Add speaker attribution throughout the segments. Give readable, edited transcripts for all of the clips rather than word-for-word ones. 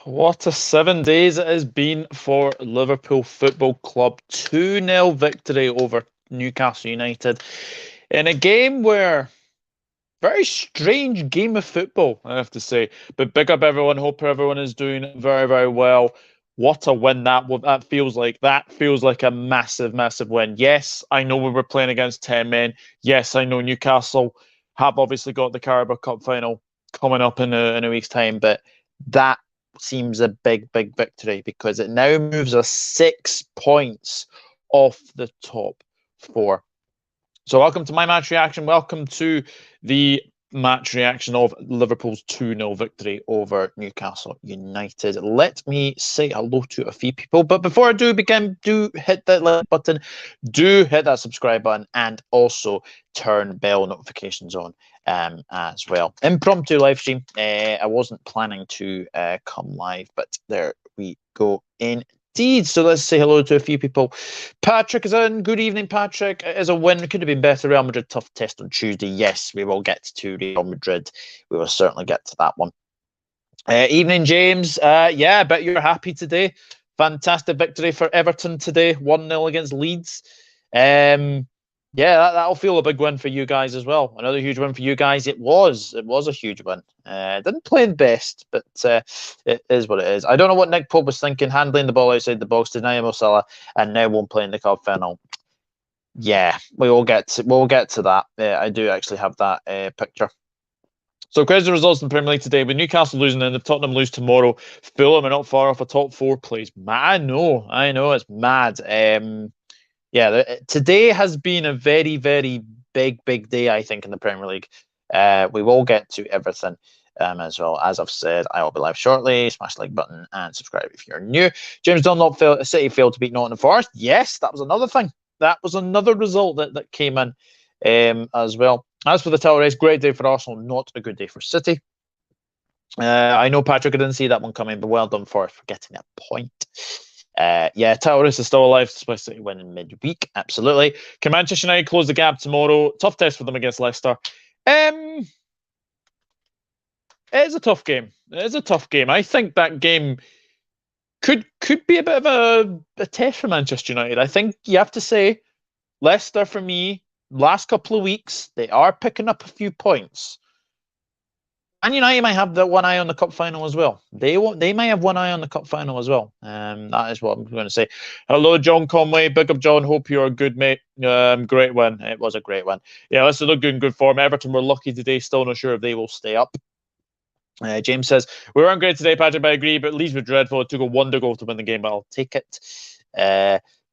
Speaker 1: What a 7 days it has been for Liverpool Football Club. 2-0 victory over Newcastle United in a game where very strange game of football, I have to say. But big up everyone. Hope everyone is doing very, very well. What a win that feels like. That feels like a massive, massive win. Yes, I know we were playing against 10 men. Yes, I know Newcastle have obviously got the Carabao Cup final coming up in a week's time, but that seems a big, big victory because it now moves us 6 points off the top four. So welcome to my match reaction. Welcome to the match reaction of Liverpool's 2-0 victory over Newcastle United. Let me say hello to a few people. But before I do begin, do hit that like button, do hit that subscribe button, and also turn bell notifications on as well. Impromptu live stream. I wasn't planning to come live, but there we go indeed. So let's say hello to a few people. Patrick is in. Good evening, Patrick. It is a win. It could have been better. Real Madrid tough test on Tuesday. Yes, we will get to Real Madrid. We will certainly get to that one. Evening, James. Yeah, I bet you're happy today. Fantastic victory for Everton today. 1-0 against Leeds. Yeah, that'll feel a big win for you guys as well. Another huge win for you guys. It was a huge win. Didn't play the best, but it is what it is. I don't know what Nick Pope was thinking, handling the ball outside the box, denying Mo Salah, and now won't play in the cup final. Yeah, we'll get to that. I do actually have that picture. So, crazy results in the Premier League today. With Newcastle losing and if Tottenham lose tomorrow, Fulham are not far off a top four place. I know, it's mad. Yeah, today has been a very, very big day, I think, in the Premier League. We will get to everything as well. As I've said, I will be live shortly. Smash the like button and subscribe if you're new. James Dunlop City failed to beat Nottingham Forest. Yes, that was another thing. That was another result that came in as well. As for the title race, great day for Arsenal, not a good day for City. I know, Patrick, I didn't see that one coming, but well done for getting a point. Yeah, title race is still alive, despite City winning midweek. Absolutely. Can Manchester United close the gap tomorrow? Tough test for them against Leicester. It is a tough game. It is a tough game. I think that game could be a bit of a test for Manchester United. I think you have to say, Leicester, for me, last couple of weeks, they are picking up a few points. And United might have that one eye on the cup final as well. They might have one eye on the cup final as well. That is what I'm going to say. Hello, John Conway. Big up, John. Hope you're good, mate. Great win. It was a great win. Yeah, let's look good in good form. Everton were lucky today. Still not sure if they will stay up. James says, we weren't great today, Patrick, but I agree, but Leeds were dreadful. It took a wonder goal to win the game, but I'll take it.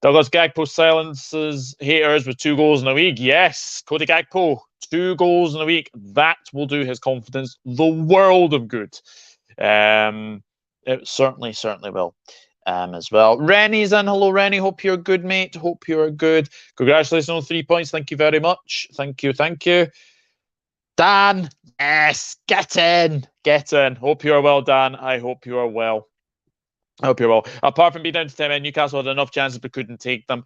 Speaker 1: Douglas Gakpo silences haters with 2 goals in a week. Yes, Cody Gakpo, 2 goals in a week. That will do his confidence the world of good. It certainly will as well. Rennie's in. Hello, Rennie. Hope you're good, mate. Hope you're good. Congratulations on 3 points. Thank you very much. Thank you. Dan, yes, get in. Hope you are well, Dan. I hope you are well. I hope you're well. Apart from being down to 10 men, Newcastle had enough chances but couldn't take them.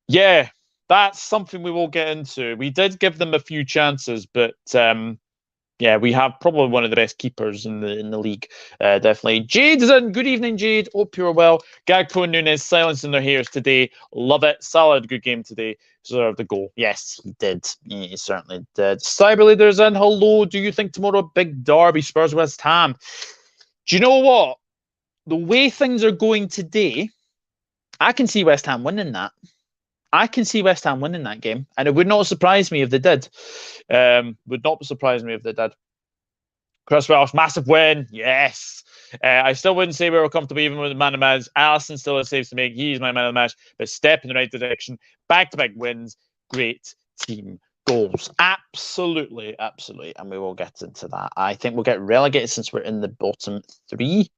Speaker 1: Yeah, that's something we will get into. We did give them a few chances, but yeah, we have probably one of the best keepers in the league. Definitely. Jade is in. Good evening, Jade. Hope you're well. Gakpo and Nuñez silencing their haters today. Love it. Salah, good game today. Deserved the goal. Yes, he did. He certainly did. Cyber Leaders in. Hello. Do you think tomorrow big derby, Spurs West Ham? Do you know what? The way things are going today, I can see West Ham winning that. I can see West Ham winning that game, and it would not surprise me if they did. Would not surprise me if they did. Chris Welsh, massive win. Yes. I still wouldn't say we were comfortable even with the man of the match. Alisson still has saves to make. He's my man of the match, but step in the right direction. Back-to-back wins. Great team goals. Absolutely. And we will get into that. I think we'll get relegated since we're in the bottom 3.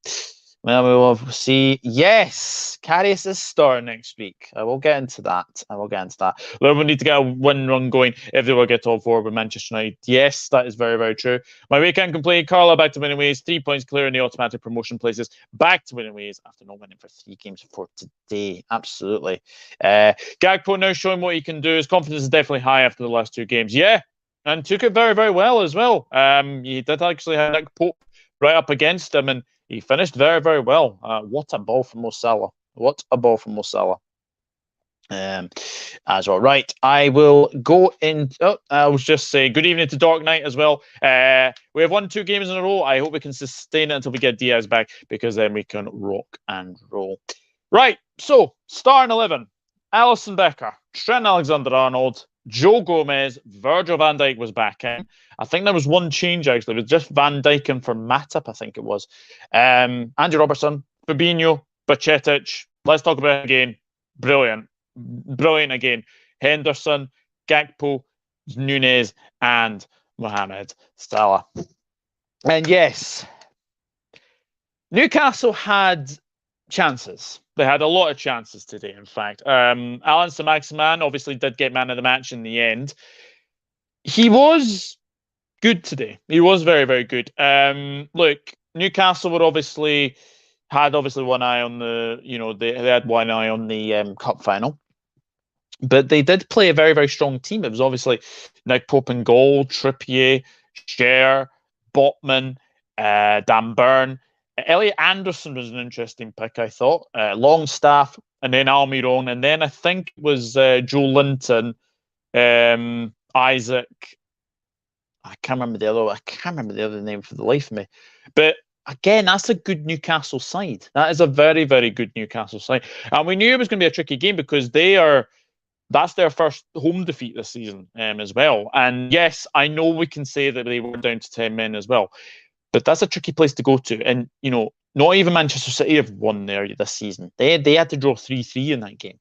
Speaker 1: Well, we will see. Yes, Karius is starting next week. I will get into that. Liverpool need to get a win run going if they will get top 4 with Manchester United. Yes, that is very, very true. My weekend complete. Carla back to winning ways. 3 points clear in the automatic promotion places. Back to winning ways after not winning for 3 games for today. Absolutely. Gakpo now showing what he can do. His confidence is definitely high after the last 2 games. Yeah, and took it very, very well as well. He did actually have Nick Pope right up against him, and he finished very, very well. What a ball from Mo Salah. What a ball from Mo Salah. As well. Right, I will go in. Oh, I was just saying good evening to Dark Knight as well. We have won 2 games in a row. I hope we can sustain it until we get Diaz back, because then we can rock and roll. Right, so starting 11: Alisson Becker, Trent Alexander-Arnold, Joe Gomez, Virgil van Dijk was back in. I think there was one change actually. It was just Van Dijk in for Matip, I think it was. Andy Robertson, Fabinho, Bajcetic. Let's talk about it again. Brilliant. Brilliant again. Henderson, Gakpo, Nuñez, and Mohamed Salah. And yes, Newcastle had chances. They had a lot of chances today, in fact. Alan Saint-Maximin obviously did get man of the match in the end. He was good today. He was very, very good. Look, Newcastle were had one eye on the, they had one eye on the cup final. But they did play a very, very strong team. It was obviously Nick Pope in goal, Trippier, Cher, Botman, Dan Burn. Elliot Anderson was an interesting pick, I thought. Longstaff, and then Almiron, and then I think it was Joe Linton, Isaac. I can't remember the other name for the life of me. But again, that's a good Newcastle side. That is a very, very good Newcastle side. And we knew it was going to be a tricky game because that's their first home defeat this season as well. And yes, I know we can say that they were down to 10 men as well, but that's a tricky place to go to. And, not even Manchester City have won there this season. They had to draw 3-3 in that game.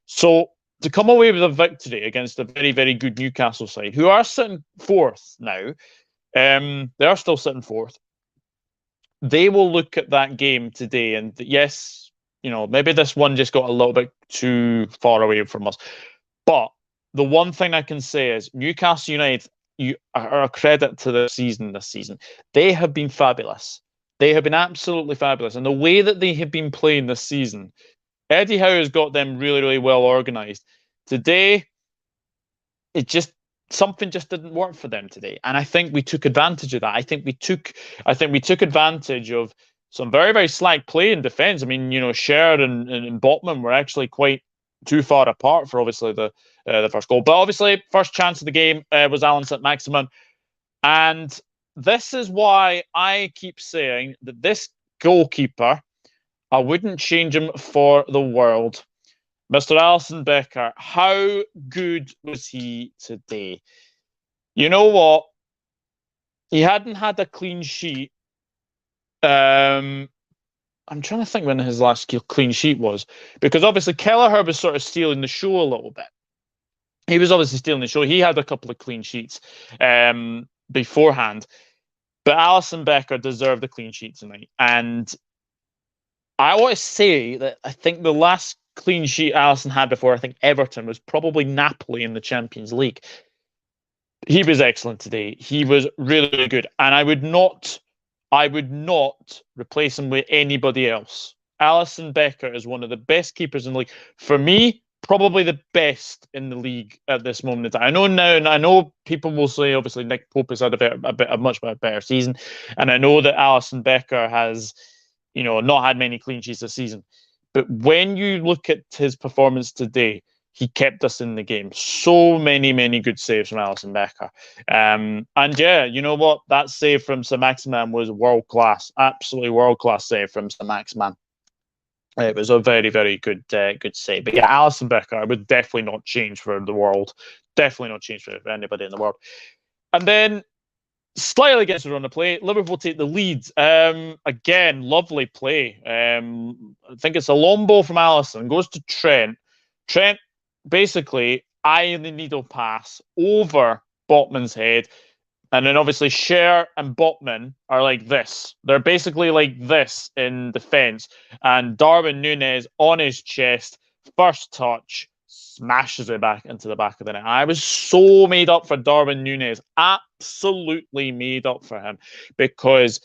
Speaker 1: So to come away with a victory against a very, very good Newcastle side, who are sitting 4th now, they are still sitting 4th. They will look at that game today and yes, maybe this one just got a little bit too far away from us. But the one thing I can say is Newcastle United, you are a credit to their season this season. They have been fabulous. They have been absolutely fabulous. And the way that they have been playing this season, Eddie Howe has got them really, really well organised. Today, something just didn't work for them today. And I think we took advantage of that. I think we took advantage of some very, very slack play in defence. I mean, Cher and Botman were actually quite too far apart for obviously the first goal. But obviously, first chance of the game was Alan Saint-Maximin. And this is why I keep saying that this goalkeeper, I wouldn't change him for the world. Mr. Alisson Becker, how good was he today? You know what? He hadn't had a clean sheet. I'm trying to think when his last clean sheet was, because obviously Kelleher was sort of stealing the show a little bit. He was obviously stealing the show. He had a couple of clean sheets beforehand, but Alisson Becker deserved a clean sheet tonight. And I want to say that I think the last clean sheet Alisson had before, I think Everton, was probably Napoli in the Champions League. He was excellent today. He was really, really good. And I would not replace him with anybody else. Alisson Becker is one of the best keepers in the league. For me, probably the best in the league at this moment in time. I know people will say obviously Nick Pope has had a much better season, and I know that Alisson Becker has, not had many clean sheets this season. But when you look at his performance today, he kept us in the game. So many, many good saves from Alisson Becker. And yeah, you know what? That save from Saint-Maximin was world class. Absolutely world class save from Saint-Maximin. It was a very, very good save. But yeah, Alisson Becker, I would definitely not change for the world. Definitely not change for anybody in the world. And then slightly against the run of play, Liverpool take the lead. Again, lovely play. I think it's a long ball from Alisson. Goes to Trent. Trent basically eyeing the needle pass over Botman's head. And then obviously Cher and Botman are like this. They're basically like this in defence. And Darwin Nuñez on his chest, first touch, smashes it back into the back of the net. I was so made up for Darwin Nuñez. Absolutely made up for him. Because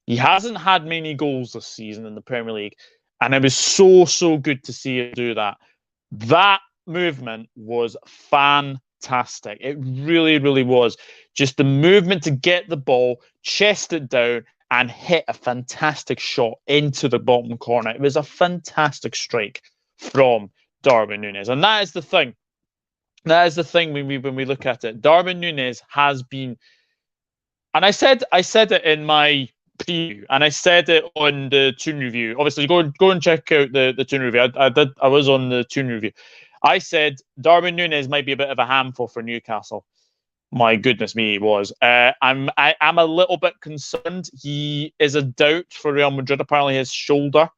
Speaker 1: he hasn't had many goals this season in the Premier League. And it was so, so good to see him do that. That movement was fantastic. It really, really was. Just the movement to get the ball, chest it down, and hit a fantastic shot into the bottom corner. It was a fantastic strike from Darwin Nuñez. And that is the thing. That is the thing when we look at it. Darwin Nuñez has been, and I said it in my preview, and I said it on the Toon review. Obviously, go and check out the Toon review. I was on the Toon review. I said Darwin Nuñez might be a bit of a handful for Newcastle. My goodness me, he was. I'm a little bit concerned. He is a doubt for Real Madrid. Apparently, his shoulder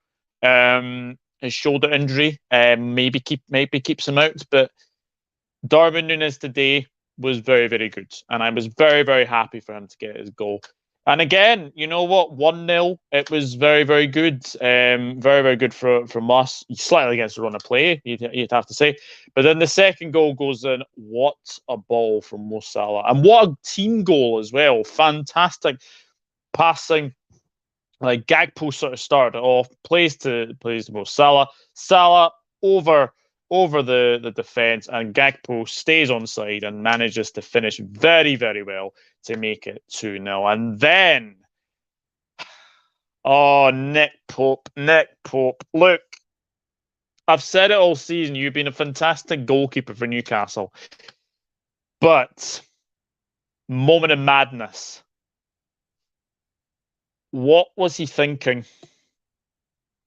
Speaker 1: injury, maybe keeps him out. But Darwin Nuñez today was very, very good, and I was very, very happy for him to get his goal. And again, you know what? 1-0. It was very, very good. Very, very good from us. Slightly against the run of play, you'd have to say. But then the second goal goes in. What a ball from Mo Salah. And what a team goal as well. Fantastic passing. Like Gakpo sort of started off, plays to Mo Salah. Salah over the defence, and Gakpo stays onside and manages to finish very, very well to make it 2-0. And then, Nick Pope. Look, I've said it all season. You've been a fantastic goalkeeper for Newcastle. But, moment of madness. What was he thinking?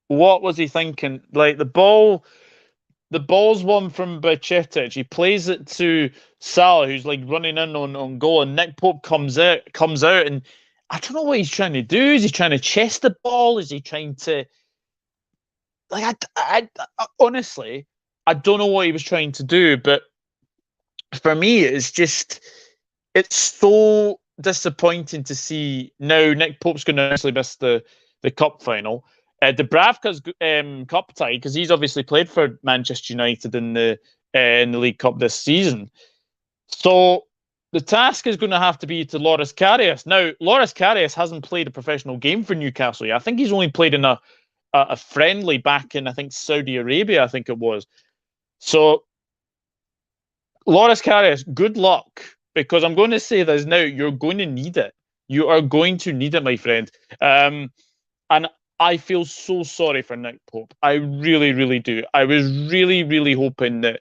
Speaker 1: Like, the ball's one from Bajcetic. He plays it to Salah, who's like running in on goal, and Nick Pope comes out, and I don't know what he's trying to do. Is he trying to chest the ball? Is he trying to, like, I honestly, I don't know what he was trying to do, but for me, it's so disappointing to see. Now Nick Pope's going to actually miss the cup final. Dubravka's cup tie, because he's obviously played for Manchester United in the League Cup this season. So the task is going to have to be to Loris Karius. Now, Loris Karius hasn't played a professional game for Newcastle yet. I think he's only played in a friendly back in, I think, Saudi Arabia, I think it was. So, Loris Karius, good luck, because I'm going to say this now, you're going to need it. You are going to need it, my friend. And I feel so sorry for Nick Pope. I really, really do. I was really, really hoping that,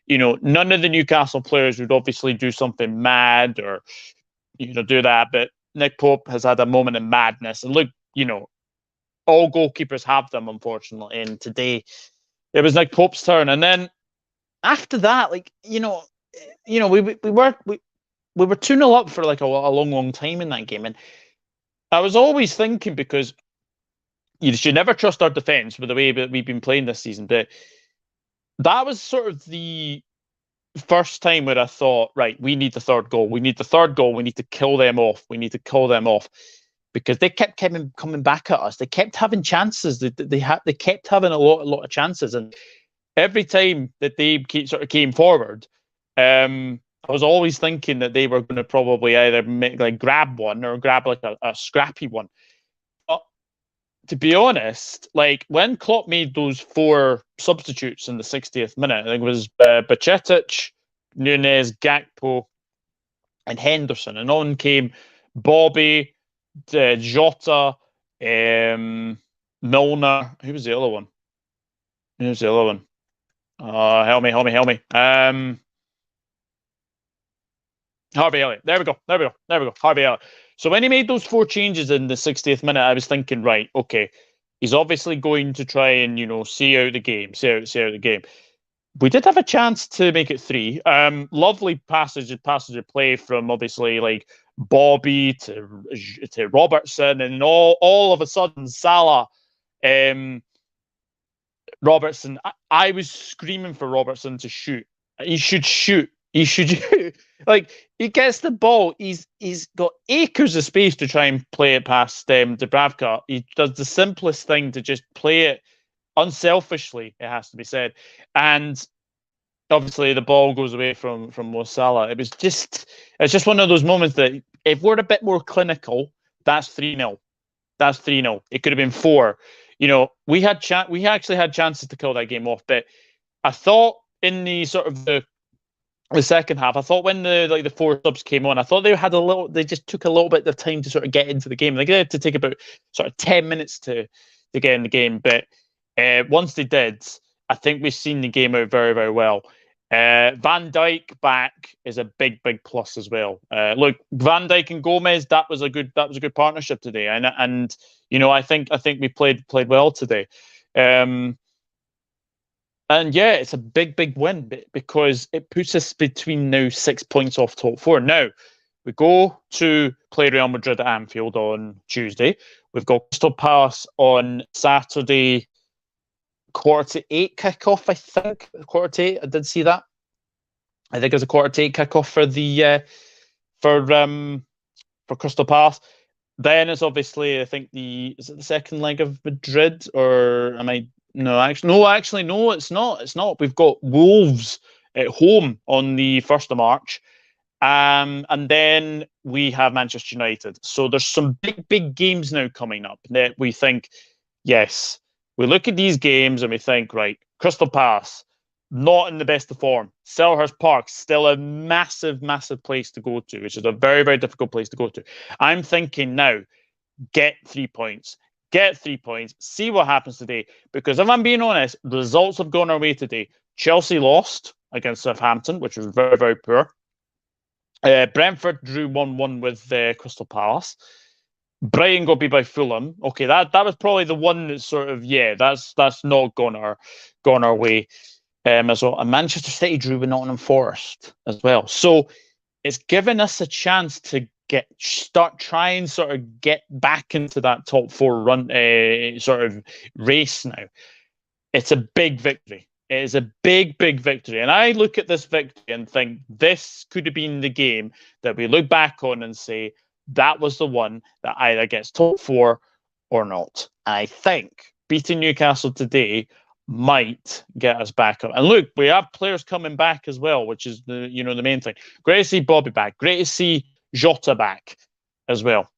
Speaker 1: none of the Newcastle players would obviously do something mad or, do that. But Nick Pope has had a moment of madness. And look, all goalkeepers have them, unfortunately. And today, it was Nick Pope's turn. And then after that, we were 2-0 up for like a long, long time in that game. And I was always thinking, because you should never trust our defence with the way that we've been playing this season. But that was sort of the first time where I thought, right, we need the third goal. We need to kill them off. Because they kept coming back at us. They kept having chances. They kept having a lot of chances. And every time that they came forward, I was always thinking that they were going to probably either grab one or grab like a scrappy one. To be honest, like when Klopp made those 4 substitutes in the 60th minute, I think it was Bajcetic, Nuñez, Gakpo, and Henderson, and on came Bobby, Jota, Milner. Who was the other one? Help me. Harvey Elliott. There we go. Harvey Elliott. So when he made those 4 changes in the 60th minute, I was thinking, right, okay, he's obviously going to try and, see out the game. We did have a chance to make it 3. Lovely passage of play from obviously like Bobby to Robertson, and all of a sudden Salah, Robertson. I was screaming for Robertson to shoot. He should shoot. Like, he gets the ball. He's got acres of space to try and play it past Dubravka. He does the simplest thing to just play it unselfishly, it has to be said. And obviously the ball goes away from Mo Salah. It's just one of those moments that if we're a bit more clinical, that's 3-0. It could have been 4. We actually had chances to kill that game off, but I thought in the sort of the the second half. I thought when the four subs came on, I thought they just took a little bit of time to sort of get into the game. They had to take about sort of 10 minutes to get in the game, but once they did, I think we've seen the game out very, very well. Van Dijk back is a big, big plus as well. Look, Van Dijk and Gomez, that was a good partnership today, and I think we played well today. And yeah, it's a big, big win because it puts us between now 6 points off top four. Now, we go to play Real Madrid at Anfield on Tuesday. We've got Crystal Palace on Saturday, 7:45 kickoff, I think. 7:45, I did see that. I think it's a 7:45 kickoff for Crystal Palace. Then it's obviously, I think is it the second leg of Madrid, or am I? No, actually, no, it's not. It's not. We've got Wolves at home on the 1st of March. And then we have Manchester United. So there's some big, big games now coming up that we think, yes, we look at these games and we think, right, Crystal Palace, not in the best of form. Selhurst Park, still a massive, massive place to go to, which is a very, very difficult place to go to. I'm thinking now, get 3 points. Get 3 points, see what happens today. Because if I'm being honest, the results have gone our way today. Chelsea lost against Southampton, which was very, very poor. Brentford drew 1-1 with Crystal Palace. Brighton got beat by Fulham. Okay, that was probably the one that sort of, that's not gone our way as well. And Manchester City drew with Nottingham Forest as well. So it's given us a chance to try and sort of get back into that top four run sort of race now. It's a big victory. It is a big, big victory. And I look at this victory and think this could have been the game that we look back on and say, that was the one that either gets top four or not. And I think beating Newcastle today might get us back up. And look, we have players coming back as well, which is the main thing. Great to see Bobby back. Great to see Jota back as well.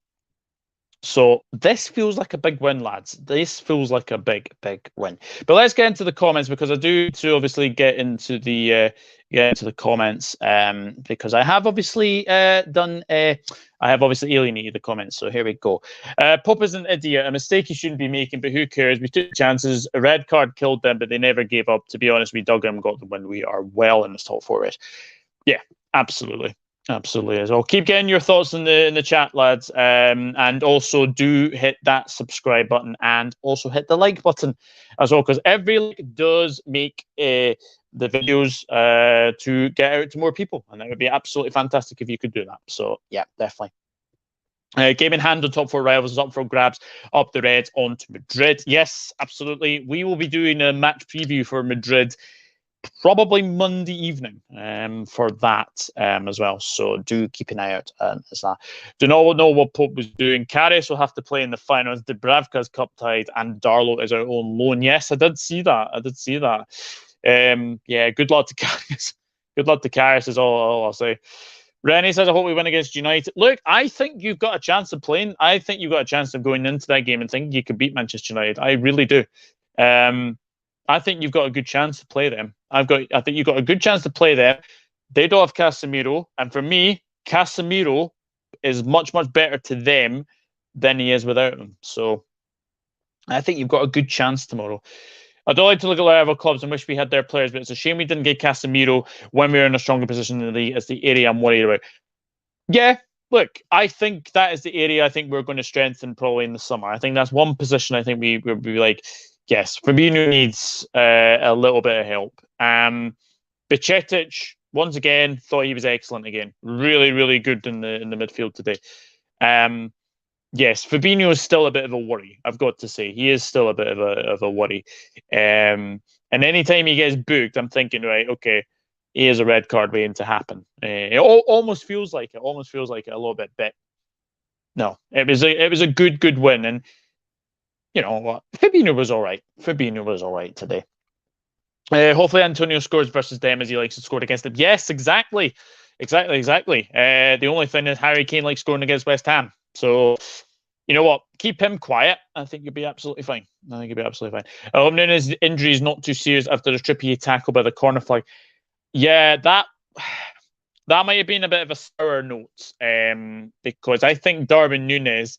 Speaker 1: So this feels like a big win, lads. This feels like a big, big win. But let's get into the comments, because I do to obviously get into the comments because I have obviously alienated the comments. So here we go. Pop is an idiot. A mistake he shouldn't be making, but who cares? We took chances. A red card killed them, but they never gave up. To be honest, we dug them, got the win. We are well in this top four race. Yeah, absolutely. Absolutely as well. Keep getting your thoughts in the chat, lads, and also do hit that subscribe button and also hit the like button as well, because every like does make the videos to get out to more people, and that would be absolutely fantastic if you could do that. So yeah, definitely. Game in hand on top four rivals is up for grabs. Up the Reds on to Madrid. Yes, absolutely. We will be doing a match preview for Madrid probably Monday evening for that as well. So do keep an eye out as that. Do not know what Pope was doing. Karius will have to play in the finals. Dubravka's cup tied and Darlow is our own loan. Yes, I did see that. Yeah, good luck to Karius. Good luck to Karius is all I'll say. Rennie says, I hope we win against United. Look, I think you've got a chance of playing. I think you've got a chance of going into that game and thinking you could beat Manchester United. I really do. I think you've got a good chance to play them. I think you've got a good chance to play them. They don't have Casemiro, and for me, Casemiro is much, much better to them than he is without him. So I think you've got a good chance tomorrow. I don't like to look at our other clubs and wish we had their players, but it's a shame we didn't get Casemiro when we were in a stronger position in the league. It's the area I'm worried about. Yeah, look, I think that is the area I think we're going to strengthen probably in the summer. I think that's one position I think we'll be like, yes, Fabinho needs a little bit of help. Bajcetic, once again, thought he was excellent again. Really, really good in the midfield today. Yes, Fabinho is still a bit of a worry, I've got to say. He is still a bit of a worry. And anytime he gets booked, I'm thinking, right, okay, he has a red card waiting to happen. It almost feels like it. Almost feels like it a little bit. But no, it was a good win. And you know what? Fabinho was all right. Fabinho was all right today. Hopefully Antonio scores versus them as he likes to score against them. Yes, exactly. The only thing is Harry Kane likes scoring against West Ham. So, you know what? Keep him quiet. I think you'll be absolutely fine. Nuñez injury is not too serious after the Trippier tackle by the corner flag. Yeah, that that might have been a bit of a sour note, because I think Darwin Nuñez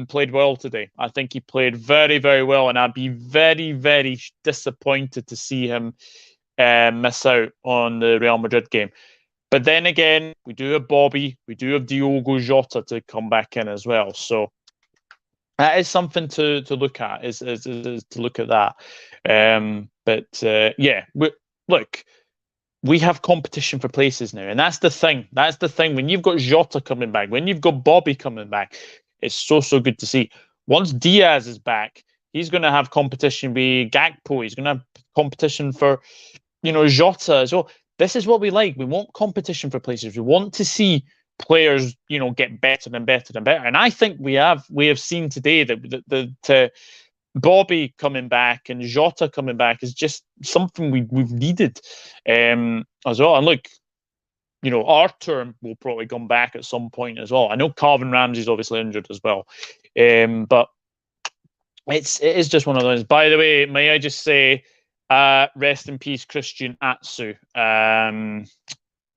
Speaker 1: played well today. I think he played very, very well, and I'd be very, very disappointed to see him miss out on the Real Madrid game. But then again, we do have Bobby, we do have Diogo Jota to come back in as well. So that is something to look at. Is to look at that. Yeah, look. We have competition for places now, and that's the thing. That's the thing. When you've got Jota coming back, when you've got Bobby coming back, it's so good to see. Once Diaz is back, he's going to have competition with Gakpo. He's going to have competition for, Jota as well. This is what we like. We want competition for places. We want to see players, get better and better and better. And I think we have seen today that Bobby coming back and Jota coming back is just something we've needed as well. And look, Arthur will probably come back at some point as well. I know Calvin Ramsey's obviously injured as well, but it is just one of those. By the way, may I just say, rest in peace, Christian Atsu.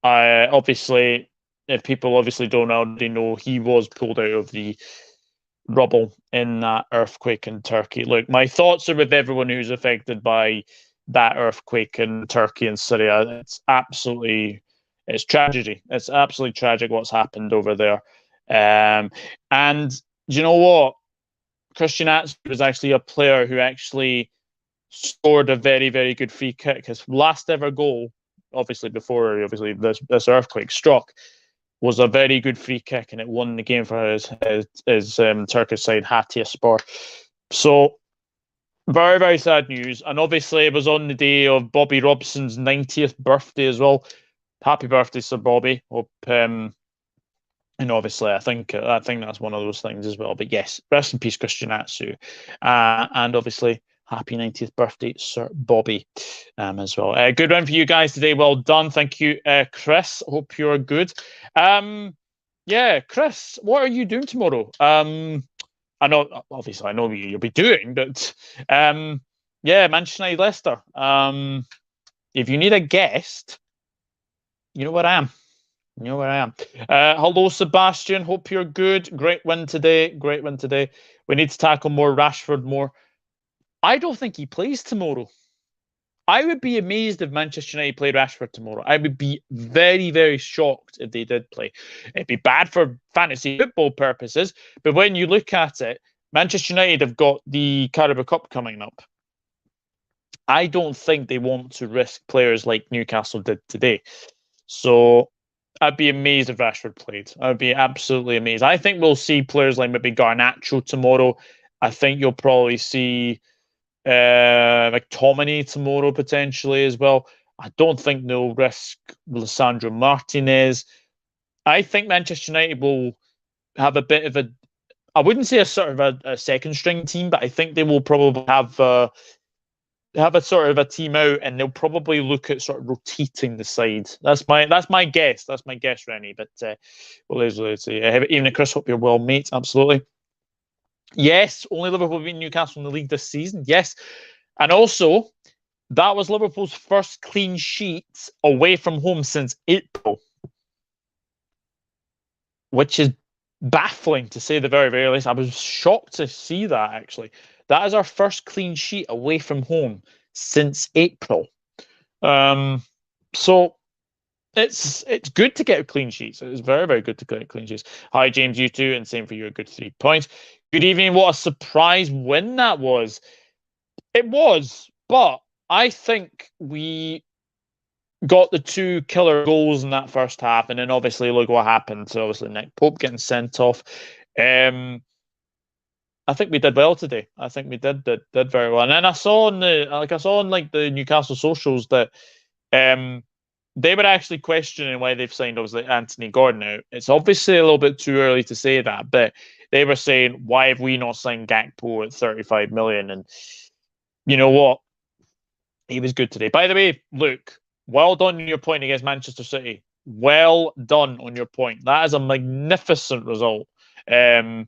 Speaker 1: Obviously, if people obviously don't already know, he was pulled out of the rubble in that earthquake in Turkey. Look, my thoughts are with everyone who's affected by that earthquake in Turkey and Syria. It's tragedy. It's absolutely tragic what's happened over there. And you know what? Christian Atsu was actually a player who actually scored a very, very good free kick. His last ever goal, obviously before this earthquake struck, was a very good free kick, and it won the game for his Turkish side, Hatayspor. So, very, very sad news. And obviously, it was on the day of Bobby Robson's 90th birthday as well. Happy birthday, Sir Bobby. Hope, obviously, I think that's one of those things as well. But yes, rest in peace, Christian Atsu. And obviously, happy 90th birthday, Sir Bobby, as well. Good round for you guys today. Well done. Thank you, Chris. Hope you're good. Yeah, Chris, what are you doing tomorrow? I know you'll be doing, but yeah, Manchester United, Leicester. If you need a guest, you know where I am. Hello, Sebastian. Hope you're good. Great win today. We need to tackle more Rashford more. I don't think he plays tomorrow. I would be amazed if Manchester United played Rashford tomorrow. I would be very, very shocked if they did play. It'd be bad for fantasy football purposes, but when you look at it, Manchester United have got the Carabao Cup coming up. I don't think they want to risk players like Newcastle did today. So I'd be amazed if Rashford played. I'd be absolutely amazed. I think we'll see players like maybe Garnacho tomorrow. I think you'll probably see McTominay tomorrow potentially as well. I don't think they'll risk Lisandro Martinez. I think Manchester United will have a bit of I wouldn't say a sort of a second string team, but I think they will probably have a sort of a team out, and they'll probably look at sort of rotating the side. That's my guess. That's my guess, Rennie. But let's see. Even Chris, hope you're well, mate. Absolutely. Yes, only Liverpool beat Newcastle in the league this season. Yes. And also, that was Liverpool's first clean sheet away from home since April, which is baffling to say the very, very least. I was shocked to see that, actually. That is our first clean sheet away from home since April. So it's good to get clean sheets. It's very, very good to get clean sheets. Hi, James, you too, and same for you. A good 3 points. Good evening. What a surprise win that was. It was, but I think we got the 2 killer goals in that first half, and then obviously look what happened. So obviously Nick Pope getting sent off. I think we did well today. I think we did very well. And then I saw on the Newcastle socials that they were actually questioning why they've signed obviously Anthony Gordon out. It's obviously a little bit too early to say that, but they were saying, why have we not signed Gakpo at 35 million? And you know what? He was good today. By the way, Luke, well done on your point against Manchester City. Well done on your point. That is a magnificent result. To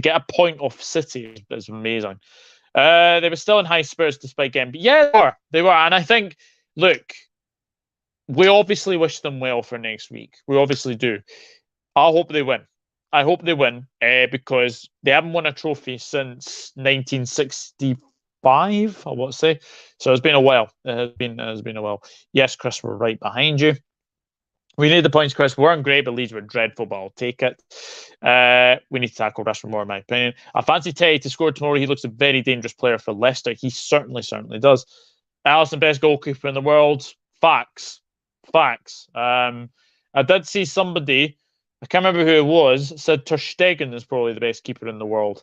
Speaker 1: get a point off City is amazing. They were still in high spirits despite getting... But yeah, they were. And I think, look, we obviously wish them well for next week. We obviously do. I hope they win. I hope they win because they haven't won a trophy since 1965, I want to say. So it's been a while. It has been a while. Yes, Chris, we're right behind you. We need the points, Chris. We weren't great, but Leeds were dreadful, but I'll take it. We need to tackle Rashford more, in my opinion. I fancy Teddy to score tomorrow. He looks a very dangerous player for Leicester. He certainly does. Alisson, best goalkeeper in the world. Facts. I did see somebody, I can't remember who it was, said Ter Stegen is probably the best keeper in the world.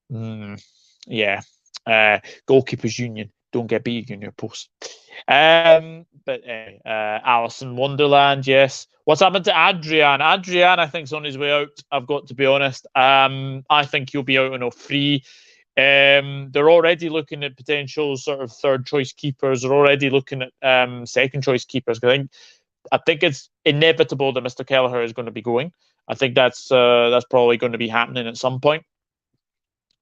Speaker 1: Yeah. Goalkeepers Union. Don't get beaten in your post. But Alisson Wonderland, yes. What's happened to Adrian? Adrian, I think, is on his way out. I've got to be honest. I think he'll be out on a free. They're already looking at potential sort of third choice keepers. They're already looking at second choice keepers. I think it's inevitable that Mr. Kelleher is going to be going. I think that's probably going to be happening at some point.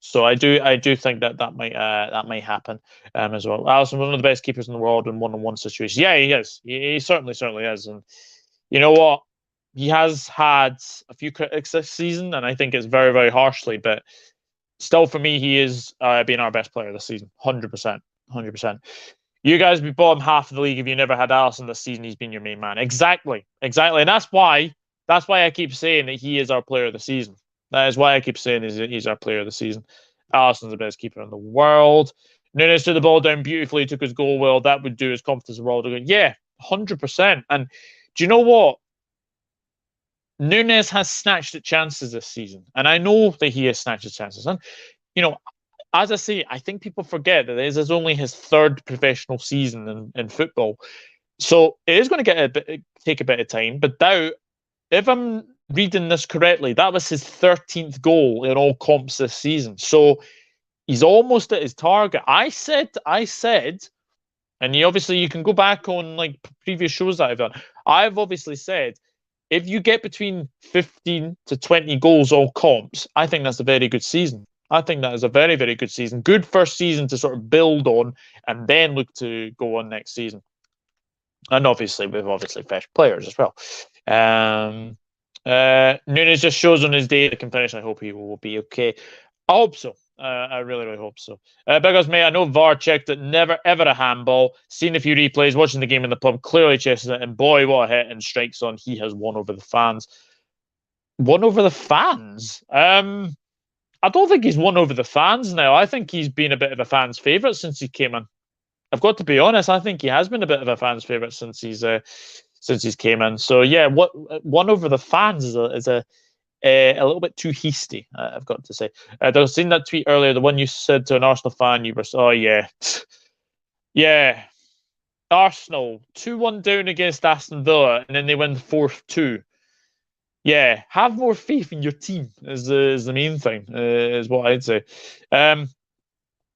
Speaker 1: So I do think that might happen as well. Alisson, one of the best keepers in the world in one-on-one situations. Yeah, he is. He certainly is. And you know what? He has had a few critics this season, and I think it's very, very harshly. But still, for me, he is being our best player this season. 100%. You guys would be bottom half of the league if you never had Alisson this season. He's been your main man. Exactly. And that's why I keep saying that he is our player of the season. That is why I keep saying he's our player of the season. Alisson's the best keeper in the world. Nuñez threw the ball down beautifully, took his goal well. That would do his confidence in the world. Yeah, 100%. And do you know what? Nuñez has snatched at chances this season. And I know that he has snatched at chances. And, as I say, I think people forget that this is only his third professional season in football. So it is going to take a bit of time. But now, if I'm reading this correctly, that was his 13th goal in all comps this season. So he's almost at his target. I said, and you can go back on like previous shows that I've done. I've obviously said, if you get between 15 to 20 goals all comps, I think that's a very good season. I think that is a very, very good season. Good first season to sort of build on and then look to go on next season. And obviously, we've fresh players as well. Nuñez just shows on his day that can finish. I hope he will be okay. I hope so. I really, really hope so. Because, mate, I know VAR checked it. Never, ever a handball. Seen a few replays, watching the game in the pub. Clearly chested it. And boy, what a hit and strikes on. He has won over the fans. Won over the fans? I don't think he's won over the fans now. I think he's been a bit of a fan's favourite since he came in. I've got to be honest. I think he has been a bit of a fan's favourite since he's came in. So yeah, what won over the fans is a little bit too hasty. I've got to say. I've seen that tweet earlier. The one you said to an Arsenal fan, you were yeah, Arsenal 2-1 down against Aston Villa, and then they win 4-2. Yeah, have more faith in your team is the main thing. Is what I'd say.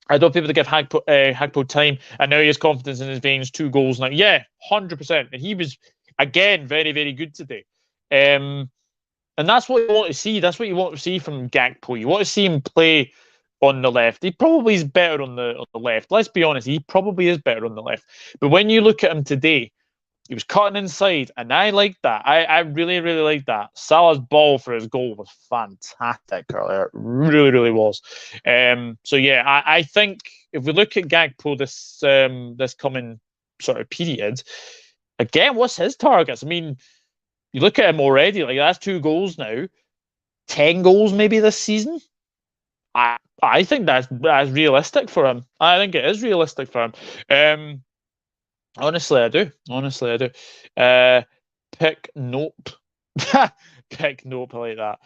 Speaker 1: I don't people to give Gakpo time, and now he has confidence in his veins. 2 goals now. Yeah, 100%. And he was, again, very, very good today. And that's what you want to see. That's what you want to see from Gakpo. You want to see him play on the left. He probably is better on the left. Let's be honest. He probably is better on the left. But when you look at him today, he was cutting inside, and I like that. I really, really like that. Salah's ball for his goal was fantastic earlier. It really, really was. So yeah, I think if we look at Gakpo this coming sort of period, again, what's his targets? I mean, you look at him already, like that's 2 goals now, 10 goals maybe this season. I think that's realistic for him. I think it is realistic for him. Honestly, I do. Pick nope. Pick nope. I like that.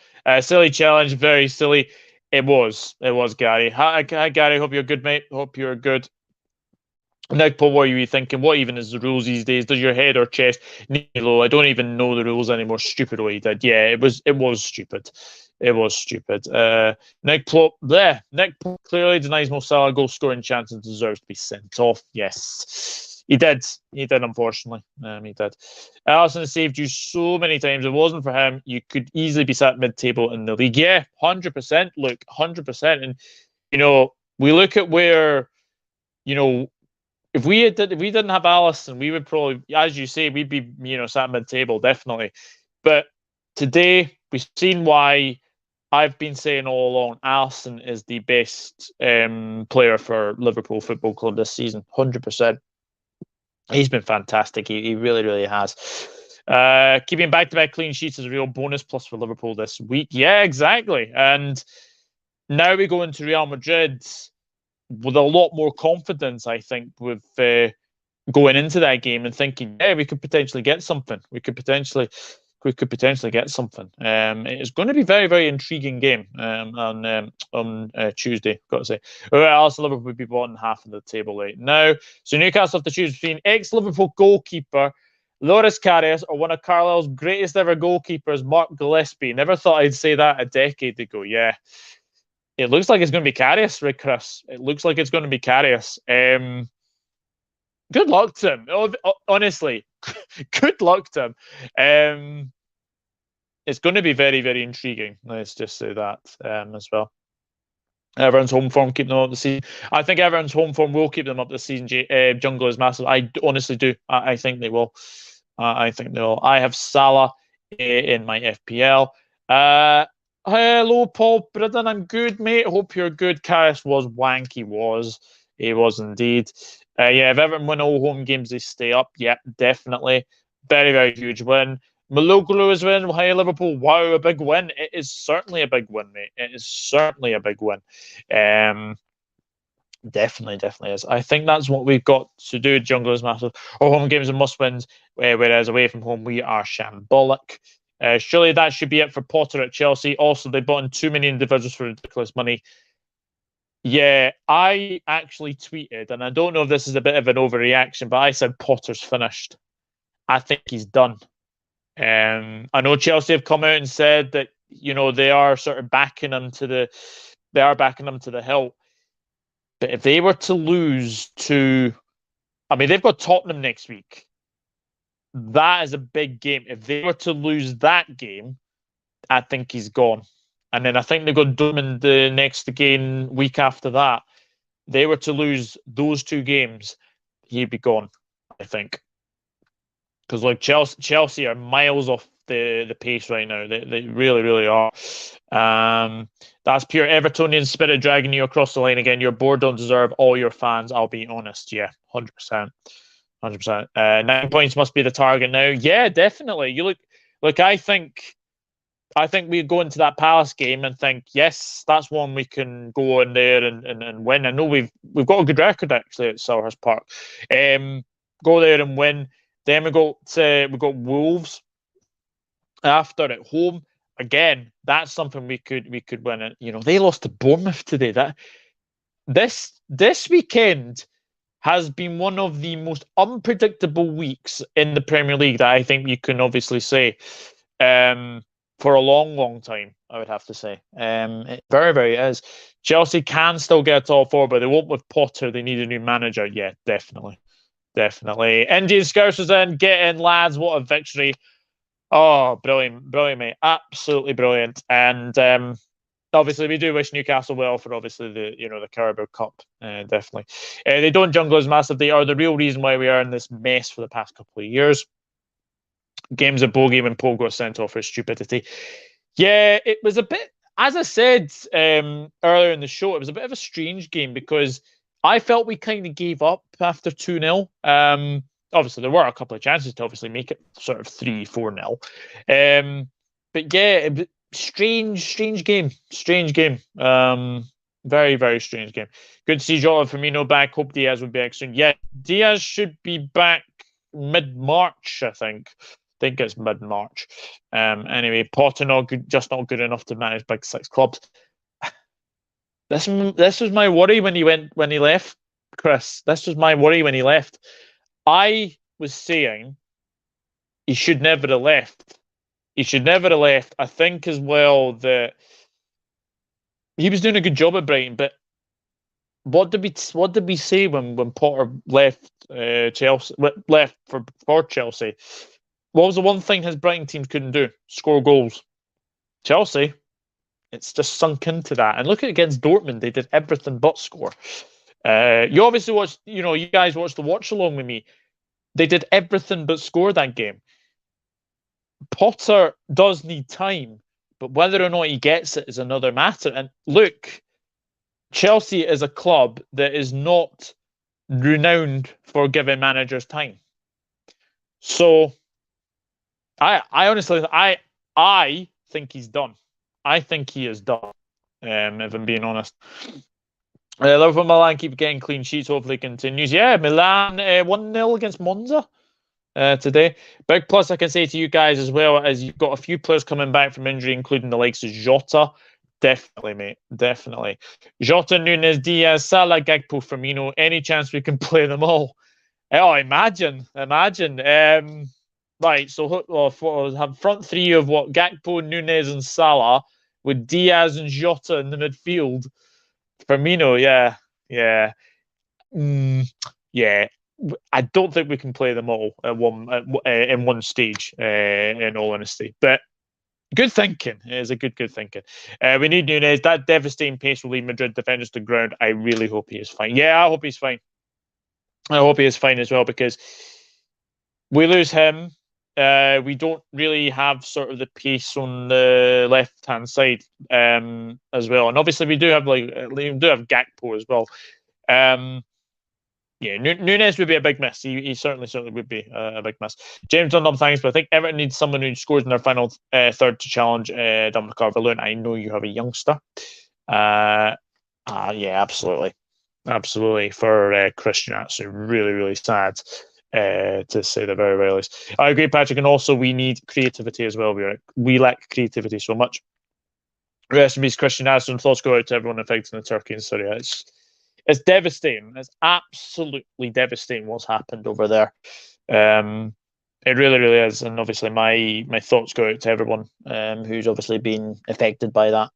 Speaker 1: Silly challenge. Very silly. It was, Gary. Hi, Gary. Hope you're good, mate. Hope you're good. Nick Paul, what are you thinking? What even is the rules these days? Does your head or chest knee low? I don't even know the rules anymore. Stupid what he did. Yeah, it was stupid. It was stupid. Nick Plop there. Nick Plop clearly denies Mo Salah goal scoring chance and deserves to be sent off. Yes. He did, unfortunately. He did. Alisson saved you so many times. If it wasn't for him, you could easily be sat mid-table in the league. Yeah, 100%. Look, 100%. And, we look at where, if we didn't have Allison, we would probably, as you say, we'd be sat mid-table definitely. But today we've seen why. I've been saying all along, Allison is the best player for Liverpool Football Club this season. 100%. He's been fantastic. He really, really has. Keeping back-to-back clean sheets is a real bonus plus for Liverpool this week. Yeah, exactly. And now we go into Real Madrid with a lot more confidence, I think, with going into that game and thinking, yeah, we could potentially get something. We could potentially get something. It's going to be a very, very intriguing game on Tuesday, got to say. Else Liverpool would be bottom half of the table right now. So Newcastle have to choose between ex-Liverpool goalkeeper Loris Karius or one of Carlisle's greatest ever goalkeepers, Mark Gillespie. Never thought I'd say that a decade ago. Yeah. It looks like it's going to be Karius, right, Chris? It looks like it's going to be Karius. Good luck to him. Honestly, good luck to him. It's going to be very, very intriguing. Let's just say that as well. Everyone's home form keeping them up this season. I think everyone's home form will keep them up this season. Jungle is massive. I honestly do. I think they will. I think they will. I have Salah in my FPL. Hello, Paul Bridden. I'm good, mate. Hope you're good. Karius was wank. He was indeed. Yeah, if Everton win all home games, they stay up. Yeah, definitely. Very, very huge win. Maloglu is win. Hi, Liverpool. Wow, a big win. It is certainly a big win, mate. It is certainly a big win. Definitely is. I think that's what we've got to do. Jungle is massive. Our home games are must wins, whereas away from home we are shambolic. Surely that should be it for Potter at Chelsea. Also, they bought in too many individuals for ridiculous money. Yeah, I actually tweeted, and I don't know if this is a bit of an overreaction, but I said Potter's finished. I think he's done. I know Chelsea have come out and said that they are sort of backing him to the hilt. But if they were to lose to, they've got Tottenham next week. That is a big game. If they were to lose that game, I think he's gone. And then I think they've got Dortmund the next game week after that. They were to lose those two games, he'd be gone, I think. Because like Chelsea are miles off the pace right now. They really, really are. That's pure Evertonian spirit dragging you across the line again. Your board don't deserve all your fans. I'll be honest. Yeah, 100%. 100%. 9 points must be the target now. Yeah, definitely. You look. I think we go into that Palace game and think, yes, that's one we can go in there and win. I know we've got a good record actually at Selhurst Park. Go there and win. Then we got Wolves after at home. Again, that's something we could win it. They lost to Bournemouth today. This weekend has been one of the most unpredictable weeks in the Premier League that I think you can obviously say for a long, long time, I would have to say. It very, very is. Chelsea can still get top four, but they won't with Potter. They need a new manager. Yeah, definitely. Indian Scousers in. Get in, lads. What a victory. Oh, brilliant, mate. Absolutely brilliant. And obviously, we do wish Newcastle well for obviously the Carabao Cup. Definitely. They don't jungle as massive. They are the real reason why we are in this mess for the past couple of years. Games of bogey when Paul got sent off for stupidity. Yeah, it was a bit, as I said earlier in the show, it was a bit of a strange game because I felt we kind of gave up after 2-0. Obviously, there were a couple of chances to obviously make it sort of 3-4-0. But yeah, strange game. Very, very strange game. Good to see Jota Firmino back. Hope Diaz will be back soon. Yeah, Diaz should be back mid-March, I think. I think it's mid-March. Anyway, Potter just not good enough to manage big six clubs. This was my worry when he left, Chris. This was my worry when he left. I was saying he should never have left. I think as well that he was doing a good job at Brighton, but what did we say when Potter left Chelsea? Left for Chelsea? What was the one thing his Brighton teams couldn't do? Score goals. Chelsea, it's just sunk into that. And look at against Dortmund, they did everything but score. You obviously watched, you guys watched the watch along with me. They did everything but score that game. Potter does need time, but whether or not he gets it is another matter. And look, Chelsea is a club that is not renowned for giving managers time. So I honestly, I think he's done. I think he is done. If I'm being honest. Liverpool Milan keep getting clean sheets. Hopefully continues. Yeah, Milan 1-0 against Monza today. Big plus I can say to you guys as well, as you've got a few players coming back from injury, including the likes of Jota. Definitely, mate. Definitely. Jota, Nuñez, Diaz, Salah, Gakpo, Firmino. Any chance we can play them all? Oh, imagine. Right, so we'll have front three of what? Gakpo, Nuñez, and Salah, with Diaz and Jota in the midfield. Firmino, yeah. Yeah. I don't think we can play them all in one stage, in all honesty. But good thinking. It is a good thinking. We need Nuñez. That devastating pace will lead Madrid defenders to ground. I really hope he is fine. Yeah, I hope he's fine. I hope he is fine as well, because we lose him. We don't really have sort of the pace on the left-hand side as well. And obviously we do have Gakpo as well. Yeah, Nuñez would be a big miss. He certainly would be a big miss. James Dundum, thanks, but I think Everton needs someone who scores in their final third to challenge Dominic Calvert-Lewin. I know you have a youngster. Yeah, absolutely. For Christian, actually, really sad, to say the very, very least. I agree, Patrick, and also we need creativity as well. We lack creativity so much. Rest in peace, Christian Aston. Thoughts go out to everyone affected in Turkey and Syria. It's devastating. It's absolutely devastating what's happened over there. It really is, and obviously my thoughts go out to everyone who's obviously been affected by that.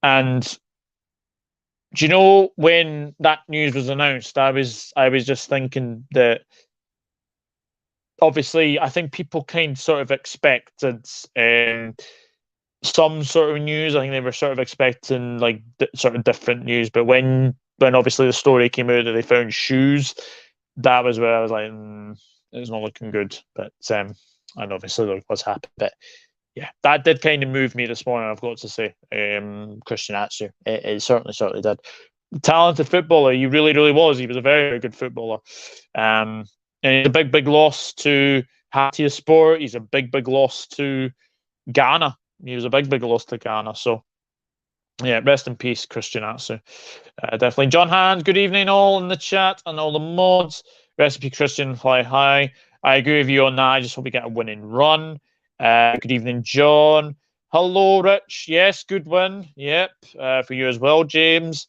Speaker 1: And do you know, when that news was announced, I was just thinking that obviously I think people kind sort of expected some sort of news. I think they were sort of expecting like sort of different news, but when obviously the story came out that they found shoes, that was where I was like, it's not looking good. But and obviously look what's happened. But yeah, that did kind of move me this morning, I've got to say. Christian Atsu, it certainly did. Talented footballer, he really was. He was a very, very good footballer. And he's a big loss to Hatia Sport. He's a big loss to Ghana. He was a big loss to Ghana. So yeah, rest in peace, Christian Atsu. Definitely. John Hand, good evening all in the chat and all the mods. Rest in peace, Christian. Fly high. I agree with you on that. I just hope we get a winning run. Good evening, John. Hello, Rich. Yes, good win. Yep, for you as well, James.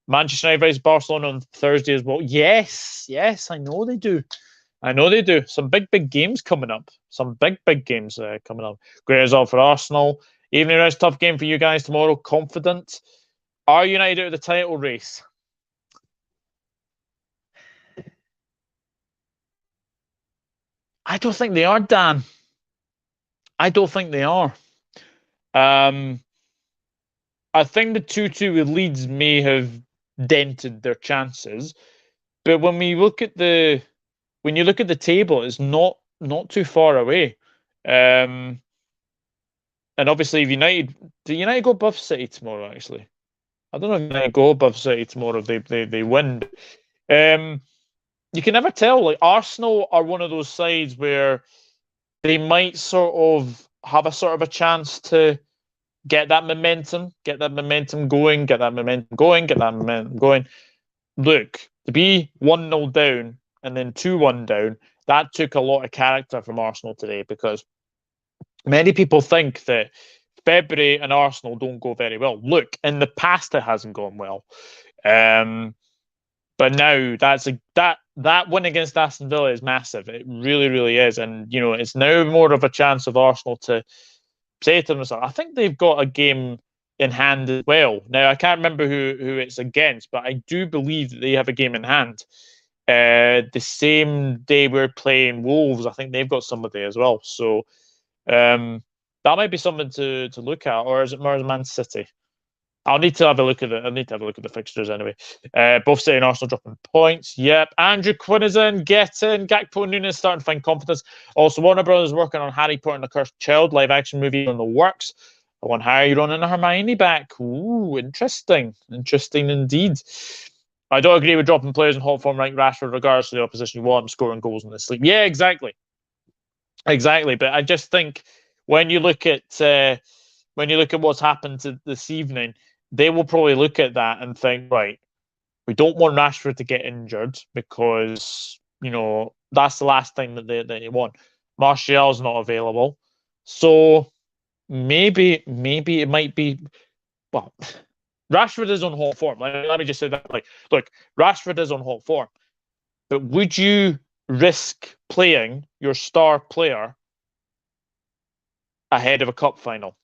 Speaker 1: Manchester United versus Barcelona on Thursday as well. Yes, I know they do. Some big games coming up. Some big games coming up. Great result for Arsenal. Evening rest, tough game for you guys tomorrow. Confident. Are United out of the title race? I don't think they are, Dan. I don't think they are. I think the 2-2 with Leeds may have dented their chances, but when you look at the table, it's not too far away. And obviously, if do United go above City tomorrow? Actually, I don't know if United go above City tomorrow. They win. You can never tell. Like, Arsenal are one of those sides where they might sort of have a sort of a chance to get that momentum going. Look, to be 1-0 down and then 2-1 down, that took a lot of character from Arsenal today, because many people think that February and Arsenal don't go very well. Look, in the past it hasn't gone well. But now that win against Aston Villa is massive. It really is. And it's now more of a chance of Arsenal to say to themselves, I think they've got a game in hand as well. Now, I can't remember who it's against, but I do believe that they have a game in hand. The same day we're playing Wolves, I think they've got somebody as well. So that might be something to look at. Or is it more Man City? I'll need to have a look at it. I need to have a look at the fixtures anyway. Both City and Arsenal dropping points. Yep. Andrew Quinn is in. Get in. Gakpo and Nuñez starting to find confidence. Also, Warner Brothers working on Harry Potter and the Cursed Child live action movie in the works. I want Harry, Ron, and Hermione back. Ooh, interesting. Interesting indeed. I don't agree with dropping players in hot form like Rashford, regardless of the opposition. You want them scoring goals in the sleep. Yeah, exactly. Exactly. But I just think when you look at what's happened this evening, they will probably look at that and think, right, we don't want Rashford to get injured because, that's the last thing that they want. Martial's not available. So maybe it might be, well, Rashford is on hot form. Let me just say that. Look, Rashford is on hot form. But would you risk playing your star player ahead of a cup final?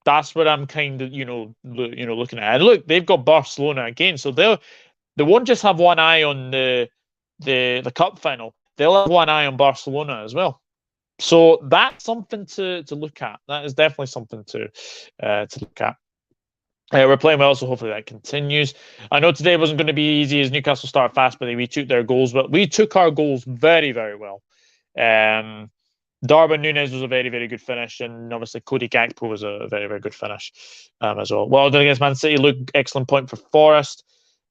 Speaker 1: That's what I'm kind of, looking at. And look, they've got Barcelona again, so they won't just have one eye on the cup final. They'll have one eye on Barcelona as well. So that's something to look at. That is definitely something to look at. We're playing well, so hopefully that continues. I know today wasn't going to be easy as Newcastle start fast, but we took their goals. But we took our goals very, very well. Darwin Nuñez was a very, very good finish, and obviously Cody Gakpo was a very, very good finish as well. Well done against Man City. Luke, excellent point for Forest.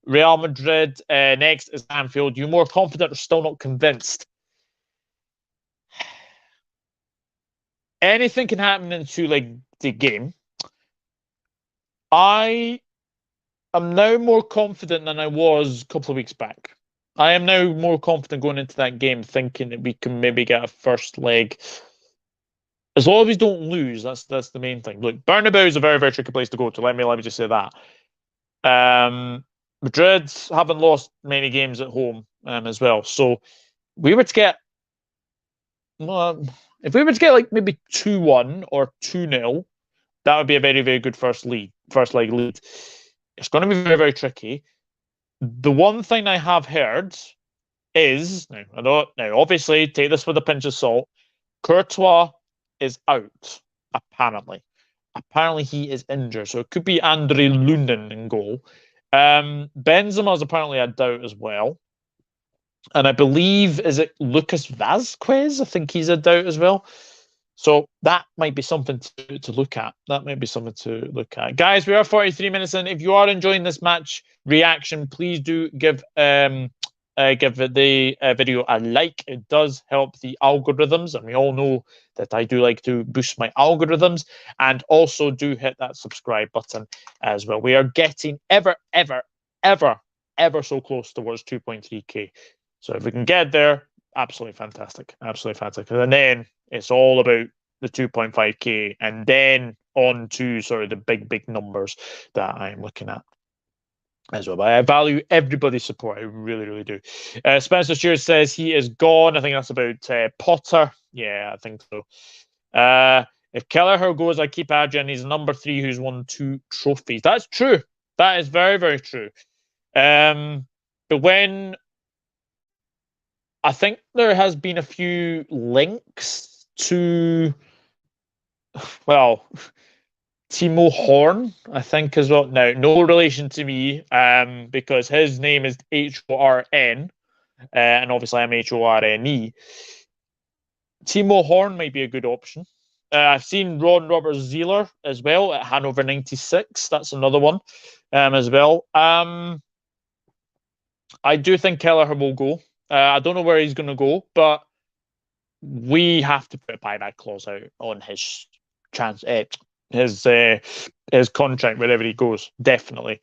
Speaker 1: Real Madrid next is Anfield. You more confident or still not convinced? Anything can happen in the game. I am now more confident than I was a couple of weeks back. I am now more confident going into that game, thinking that we can maybe get a first leg. As long as we don't lose, that's the main thing. Look, Bernabeu is a very, very tricky place to go to. Let me just say that. Madrid haven't lost many games at home as well. So we were to get, if we were to get maybe 2-1 or 2-0, that would be a very, very good first leg lead. It's going to be very, very tricky. The one thing I have heard is, now obviously take this with a pinch of salt, Courtois is out, apparently. Apparently he is injured, so it could be Andre Lunin in goal. Benzema's apparently a doubt as well. And I believe, is it Lucas Vazquez? I think he's a doubt as well. So that might be something to look at. Guys, we are 43 minutes in. If you are enjoying this match reaction, please do give the video a like. It does help the algorithms, and we all know that I do like to boost my algorithms. And also do hit that subscribe button as well. We are getting ever so close towards 2.3k. So if we can get there, absolutely fantastic. And then it's all about the 2.5k, and then on to sort of the big numbers that I'm looking at as well. But I value everybody's support. I really, really do. Spencer Stewart says he is gone. I think that's about Potter. Yeah, I think so. If Kelleher goes, I keep Adrian. He's number 3 who's won 2 trophies. That's true. That is very, very true. But when I think there has been a few links to, well, Timo Horn, I think, as well. Now, no relation to me, because his name is Horn, and obviously I'm Horne. Timo Horn might be a good option. I've seen Ron Robert Zieler as well at Hanover 96. That's another one as well. I do think Kelleher will go. I don't know where he's going to go, but we have to put a buyback clause out on his his contract wherever he goes. Definitely,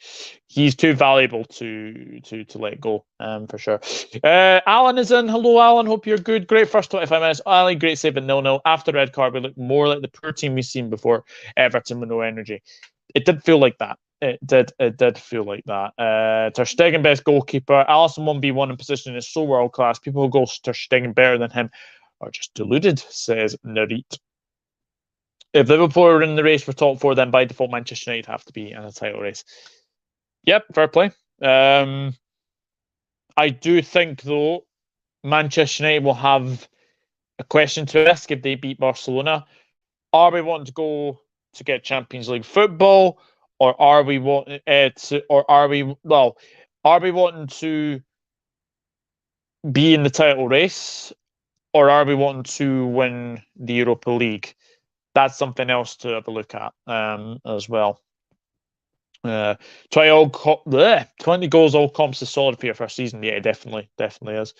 Speaker 1: he's too valuable to let go. For sure. Alan is in. Hello, Alan. Hope you're good. Great first 25 minutes. Ali, great save at 0-0. After red card, we look more like the poor team we've seen before. Everton with no energy. It did feel like that. It did feel like that. Ter Stegen, best goalkeeper. Alisson 1v1 in position is so world class. People who go Ter Stegen better than him are just deluded, says Narit. If Liverpool are in the race for top 4, then by default Manchester United have to be in a title race. Yep, fair play. I do think, though, Manchester United will have a question to ask if they beat Barcelona. Are we wanting to go to get Champions League football, or are we wanting are we wanting to be in the title race, or are we wanting to win the Europa League? That's something else to have a look at as well. 20 goals, all comps is solid for your first season. Yeah, definitely is.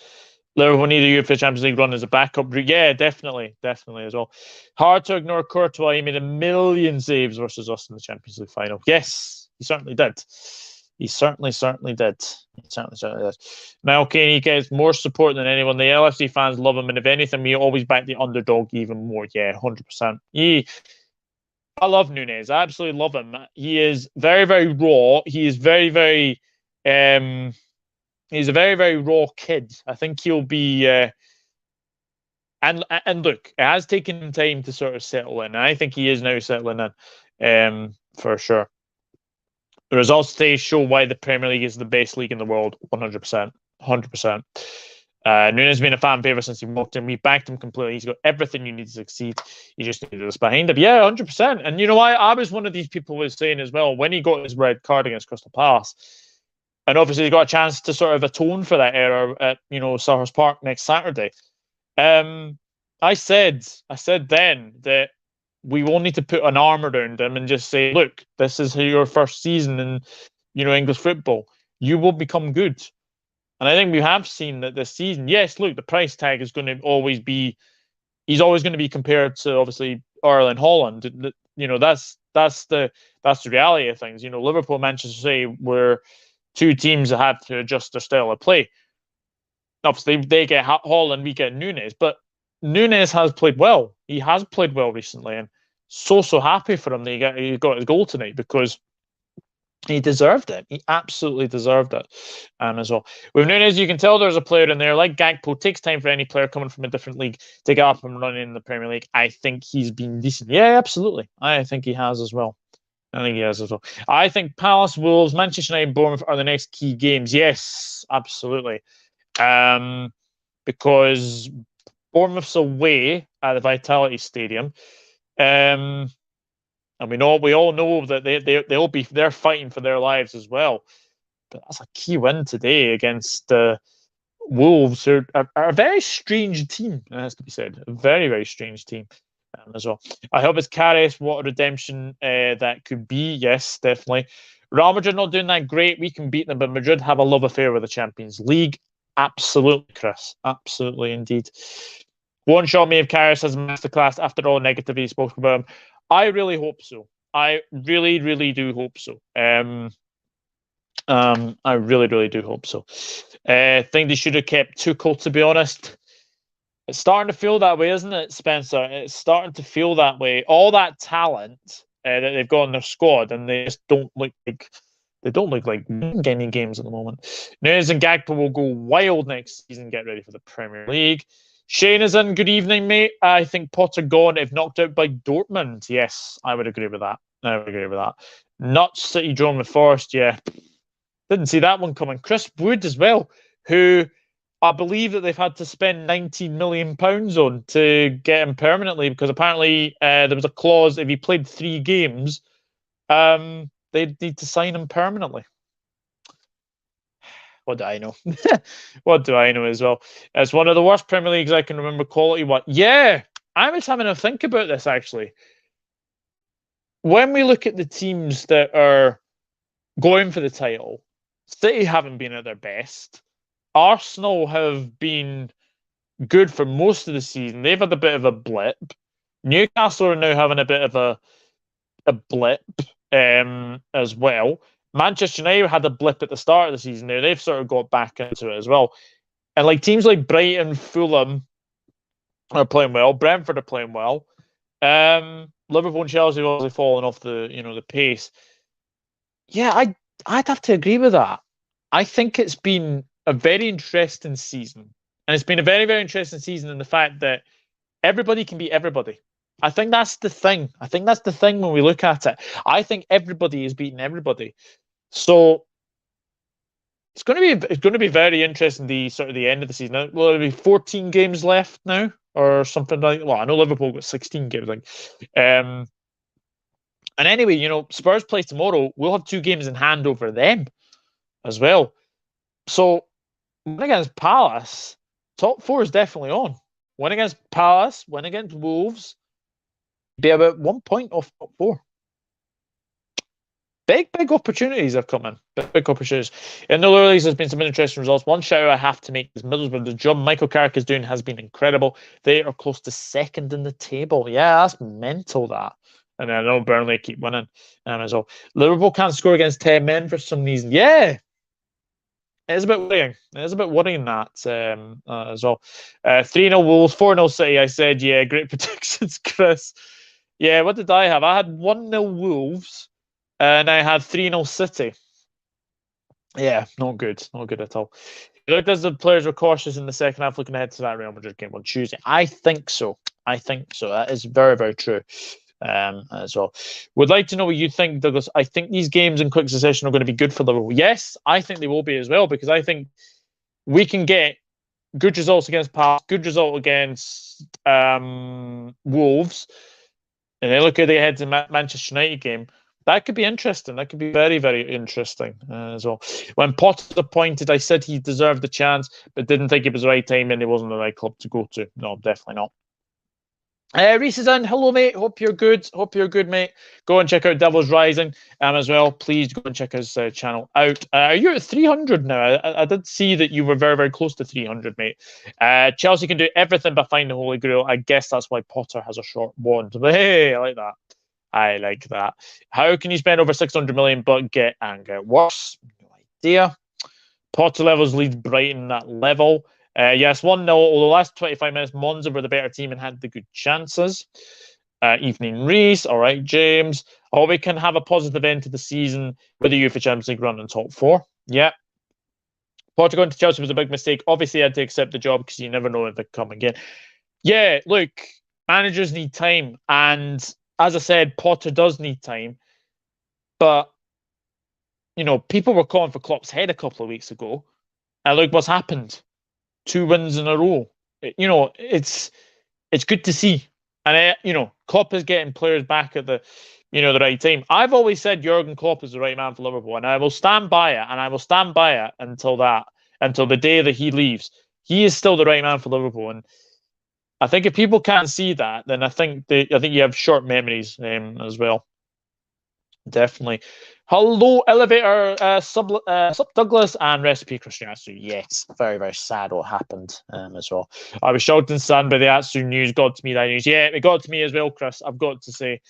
Speaker 1: Liverpool need a UEFA Champions League run as a backup. Yeah, definitely as well. Hard to ignore Courtois. He made a million saves versus us in the Champions League final. Yes, he certainly did. He certainly did. Now, Kenny gets more support than anyone. The LFC fans love him, and if anything, we always back the underdog even more. Yeah, 100%. I love Nuñez. I absolutely love him. He is very, very raw. He is very, very. He's a very, very raw kid. I think he'll be. And look, it has taken him time to sort of settle in. I think he is now settling in, for sure. The results today show why the Premier League is the best league in the world. 100%. Nuñez has been a fan favourite since he walked in. We backed him completely. He's got everything you need to succeed. You just needed us behind him. Yeah, 100%. And you know, I was one of these people who was saying as well, when he got his red card against Crystal Palace, and obviously he got a chance to sort of atone for that error at, Selhurst Park next Saturday. I said then that we will need to put an arm around him and just say, look, this is your first season in, English football. You will become good. And I think we have seen that this season, yes, look, the price tag is going to always be, he's always going to be compared to obviously Erling Haaland. That's the reality of things. Liverpool, Manchester City were two teams that had to adjust their style of play. Obviously, they get Haaland, we get Nuñez, but Nuñez has played well. He has played well recently, and so happy for him that he got his goal tonight, because he deserved it. He absolutely deserved it as well. With Nuñez, you can tell there's a player in there. Like Gakpo, takes time for any player coming from a different league to get up and running in the Premier League. I think he's been decent. Yeah, absolutely. I think he has as well. I think Palace, Wolves, Manchester United, Bournemouth are the next key games. Yes, absolutely. Because Bournemouth's away at the Vitality Stadium. And we all know that they're fighting for their lives as well. But that's a key win today against Wolves, who are a very strange team, it has to be said. A very, very strange team as well. I hope it's Carres, what a redemption that could be. Yes, definitely. Real Madrid not doing that great. We can beat them, but Madrid have a love affair with the Champions League. Absolutely, Chris. Absolutely, indeed. One shot me of Carres as a masterclass after all negativity he spoke about him. I really hope so. I really, really do hope so. I really, really do hope so. Think they should have kept Tuchel, to be honest. It's starting to feel that way, isn't it, Spencer? It's starting to feel that way. All that talent that they've got in their squad, and they just don't look like winning any games at the moment. Nuñez and Gakpo will go wild next season. Get ready for the Premier League. Shane is in. Good evening, mate. I think Potter gone if knocked out by Dortmund. Yes, I would agree with that. Nuts City drawn with Forest. Yeah, didn't see that one coming. Chris Wood as well, who I believe that they've had to spend £19 million on to get him permanently, because apparently there was a clause if he played 3 games, they'd need to sign him permanently. What do I know? What do I know as well? It's one of the worst Premier Leagues I can remember quality-wise. Yeah, I was having a think about this, actually. When we look at the teams that are going for the title, City haven't been at their best. Arsenal have been good for most of the season. They've had a bit of a blip. Newcastle are now having a bit of a blip as well. Manchester United had a blip at the start of the season there. They've sort of got back into it as well. And like teams like Brighton, Fulham are playing well. Brentford are playing well. Liverpool and Chelsea have obviously fallen off the pace. Yeah, I'd have to agree with that. I think it's been a very interesting season. And it's been a very, very interesting season in the fact that everybody can beat everybody. I think that's the thing. When we look at it. I think everybody is beating everybody. So it's going to be very interesting, the end of the season. Will there be 14 games left now or something like? Well, I know Liverpool got 16 games. And anyway, Spurs play tomorrow. We'll have 2 games in hand over them as well. So, win against Palace, top 4 is definitely on. Win against Palace, win against Wolves, be about 1 point off top 4. Big opportunities have come in. Big opportunities. In the lower leagues, there's been some interesting results. One shout out I have to make is Middlesbrough. The job Michael Carrick is doing has been incredible. They are close to 2nd in the table. Yeah, that's mental, that. And I know Burnley keep winning as well. Liverpool can't score against 10 men for some reason. Yeah, it is a bit worrying. It is a bit worrying that as well. 3-0 Wolves, 4-0 City. I said, yeah, great predictions, Chris. Yeah, what did I have? I had 1-0 Wolves. And I had 3-0 City. Yeah, not good. Not good at all. It looked as the players were cautious in the second half looking ahead to that Real Madrid game on Tuesday. I think so. That is very, very true as well. Would like to know what you think, Douglas. I think these games in quick succession are going to be good for Liverpool. Yes, I think they will be as well, because I think we can get good results against Palace, good result against Wolves, and then look at the ahead to Manchester United game. That could be interesting. That could be very, very interesting as well. When Potter's appointed, I said he deserved the chance, but didn't think it was the right time and it wasn't the right club to go to. No, definitely not. Reese is in. Hello, mate. Hope you're good. Mate. Go and check out Devil's Rising as well. Please go and check his channel out. Are you at 300 now? I did see that you were very, very close to 300, mate. Chelsea can do everything but find the Holy Grail. I guess that's why Potter has a short wand. But hey, I like that. How can you spend over 600 million but get worse? No idea. Potter levels lead Brighton at level. Yes, 1-0. Over the last 25 minutes, Monza were the better team and had the good chances. Evening Reese. All right, James. Oh, we can have a positive end to the season with the UEFA Champions League run in top 4. Yeah. Potter going to Chelsea was a big mistake. Obviously, he had to accept the job because you never know if they come again. Yeah, look, managers need time. And as I said, Potter does need time. But, people were calling for Klopp's head a couple of weeks ago. And look what's happened. 2 wins in a row. It's good to see. And, Klopp is getting players back at the right time. I've always said Jurgen Klopp is the right man for Liverpool. And I will stand by it. And I will stand by it until the day that he leaves. He is still the right man for Liverpool. And I think if people can't see that, then I think you have short memories as well. Definitely. Hello, Elevator, Sub Douglas, and Recipe Christian Atsu. Yes, very, very sad what happened as well. I was shocked and saddened by the Atsu news. Got to me, that news. Yeah, it got to me as well, Chris. I've got to say,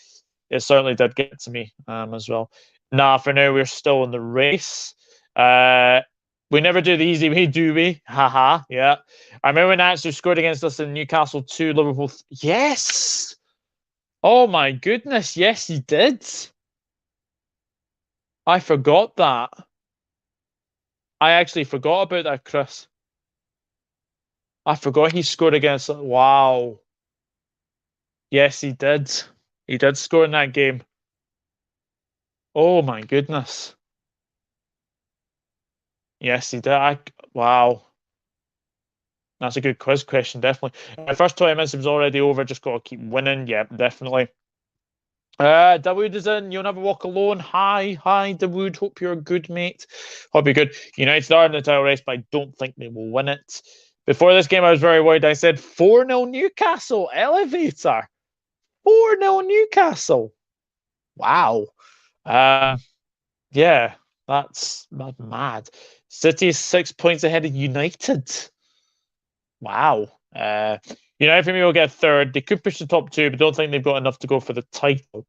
Speaker 1: it certainly did get to me as well. Nah, for now, we're still in the race. We never do the easy way, do we? Haha, yeah. I remember when Atsu scored against us in Newcastle 2, Liverpool. Yes! Oh my goodness, yes, he did. I forgot that. I actually forgot about that, Chris. I forgot he scored against... Wow. Yes, he did. He did score in that game. Oh my goodness. Yes, he did. Wow. That's a good quiz question, definitely. My first 20 minutes was already over. Just got to keep winning. Yeah, definitely. Dawood is in. You'll never walk alone. Hi, Dawood. Hope you're good, mate. Hope you're good. United are in the title race, but I don't think they will win it. Before this game, I was very worried. I said 4-0 Newcastle. Elevator. 4-0 Newcastle. Wow. Yeah, that's mad. City is 6 points ahead of United. Wow. United for me will get 3rd. They could push the top 2, but don't think they've got enough to go for the title.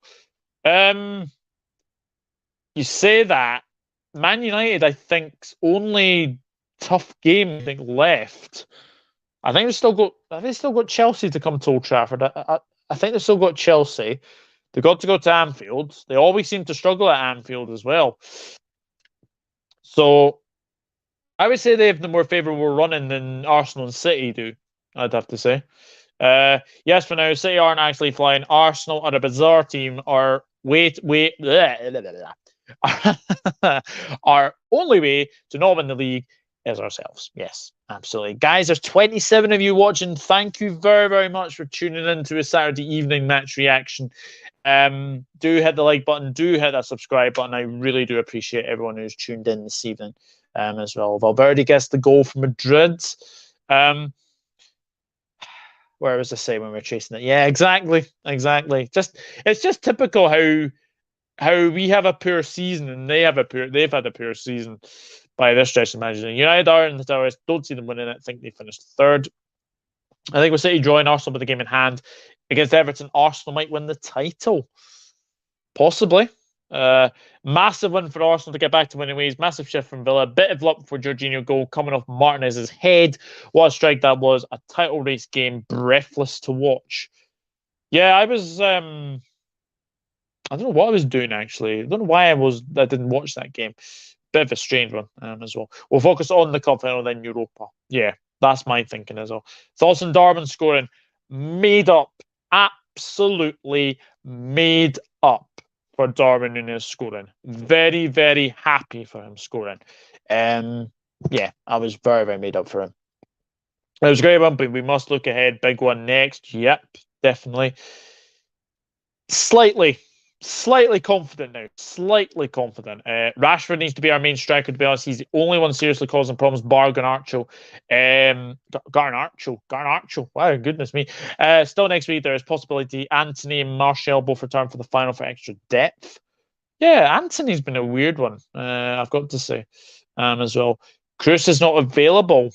Speaker 1: You say that. Man United, I think, only tough game left. I think they've still got Chelsea to come to Old Trafford. I think they've still got Chelsea. They've got to go to Anfield. They always seem to struggle at Anfield as well. So I would say they have the more favourable running than Arsenal and City do, I'd have to say. Yes, for now, City aren't actually flying. Arsenal are a bizarre team. Our only way to not win the league is ourselves. Yes, absolutely. Guys, there's 27 of you watching. Thank you very, very much for tuning in to a Saturday evening match reaction. Do hit the like button. Do hit that subscribe button. I really do appreciate everyone who's tuned in this evening as well. Valverde gets the goal for Madrid. Where was I say when we were chasing it? Yeah, exactly. It's just typical how we have a poor season and they've had a poor season by this stretch of imagination. United are in the towers. Don't see them winning it. I think they finished third. I think with City drawing Arsenal with the game in hand against Everton, Arsenal might win the title. Possibly. Massive win for Arsenal to get back to winning ways. Massive shift from Villa. Bit of luck for Jorginho goal coming off Martinez's head. What a strike that was. A title race game. Breathless to watch. Yeah, I was... I don't know what I was doing, actually. I don't know why I didn't watch that game. Bit of a strange one as well. We'll focus on the cup final, then Europa. Yeah, that's my thinking as well. Thoughts on Darwin scoring? Made up. Absolutely made up for Darwin Nuñez scoring. Very, very happy for him scoring. Yeah, I was very, very made up for him. It was a great one, but we must look ahead. Big one next. Yep, definitely. Slightly confident now. Slightly confident. Rashford needs to be our main striker, to be honest. He's the only one seriously causing problems, bar Garnacho. Garnacho. Wow, goodness me. Still next week, there is possibility Anthony and Martial both return for the final for extra depth. Yeah, Anthony's been a weird one, I've got to say, as well. Cruz is not available.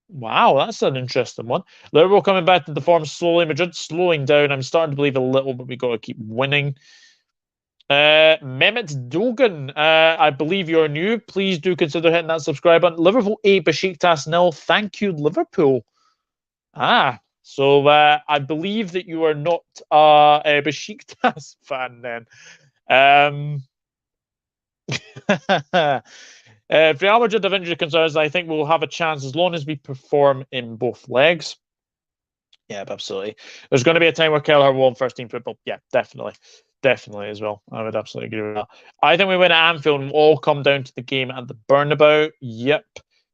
Speaker 1: Wow, that's an interesting one. Liverpool coming back to the form slowly. Madrid slowing down. I'm starting to believe a little, but we got to keep winning. Mehmet Dogan, I believe you're new. Please do consider hitting that subscribe button. Liverpool 8, Besiktas 0. Thank you, Liverpool. So I believe that you are not a Besiktas fan then. If Real Madrid have injury concerns, I think we'll have a chance as long as we perform in both legs. Yeah, absolutely. There's going to be a time where Kelleher will win first team football. Yeah, definitely as well. I would absolutely agree with that. I think we win at Anfield and we'll all come down to the game at the Bernabeu. Yep.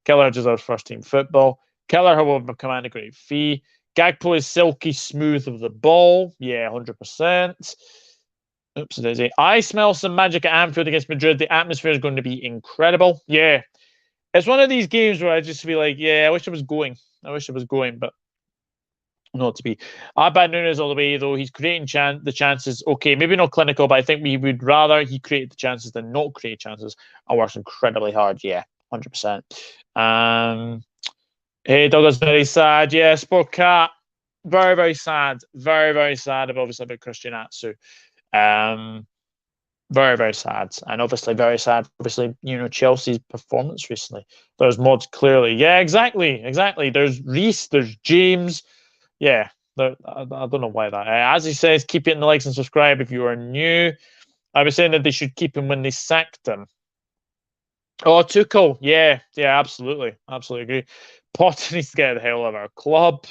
Speaker 1: Kelleher deserves first team football. Kelleher will command a great fee. Gakpo is silky smooth of the ball. Yeah, 100%. Oops, daisy. I smell some magic at Anfield against Madrid. The atmosphere is going to be incredible. Yeah. It's one of these games where I just feel like, yeah, I wish I was going, but not to be. I bet Nuñez all the way, though. He's creating the chances. Okay, maybe not clinical, but I think we would rather he create the chances than not create chances. I works incredibly hard. Yeah, 100%. Hey, Douglas, very sad. Yeah, Sport Cat. Very, very sad. Very, very sad, obviously, about Christian Atsu. Very, very sad. And obviously very sad, Chelsea's performance recently. There's mods clearly. Yeah, exactly. There's Reece, there's James. Yeah, I don't know why that. As he says, keep hitting the likes and subscribe if you are new. I was saying that they should keep him when they sacked him. Oh, Tuchel. Yeah, absolutely agree. Potter needs to get the hell out of our club.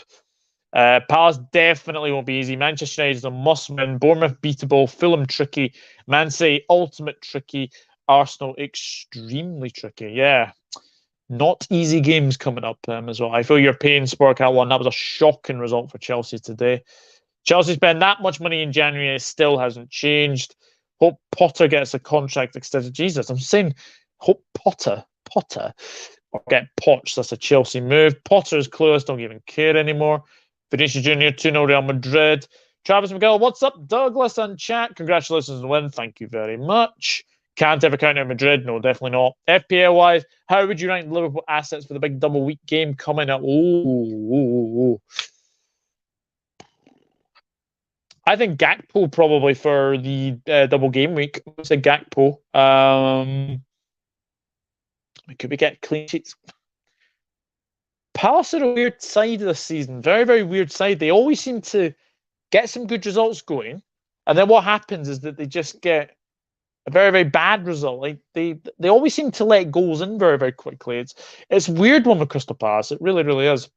Speaker 1: Palace definitely won't be easy. Manchester United is a must win. Bournemouth beatable. Fulham tricky. Man City ultimate tricky. Arsenal extremely tricky. Yeah, not easy games coming up as well. I feel your pain, Sportcat 1. That was a shocking result for Chelsea today. Chelsea spent that much money in January and it still hasn't changed. Hope Potter gets a contract extended. Jesus, I'm saying hope Potter or get Poch. That's a Chelsea move. Potter is clueless. Don't even care anymore. Vinicius Jr. 2-0 Real Madrid. Travis McGill, what's up? Douglas and chat. Congratulations on the win. Thank you very much. Can't ever count out Madrid. No, definitely not. FPL-wise, how would you rank the Liverpool assets for the big double week game coming up? Ooh. I think Gakpo probably for the double game week. I said Gakpo. Could we get clean sheets? Palace are a weird side this season. Very, very weird side. They always seem to get some good results going, and then what happens is that they just get a very, very bad result. Like they always seem to let goals in very, very quickly. It's a weird one with Crystal Palace. It really, really is.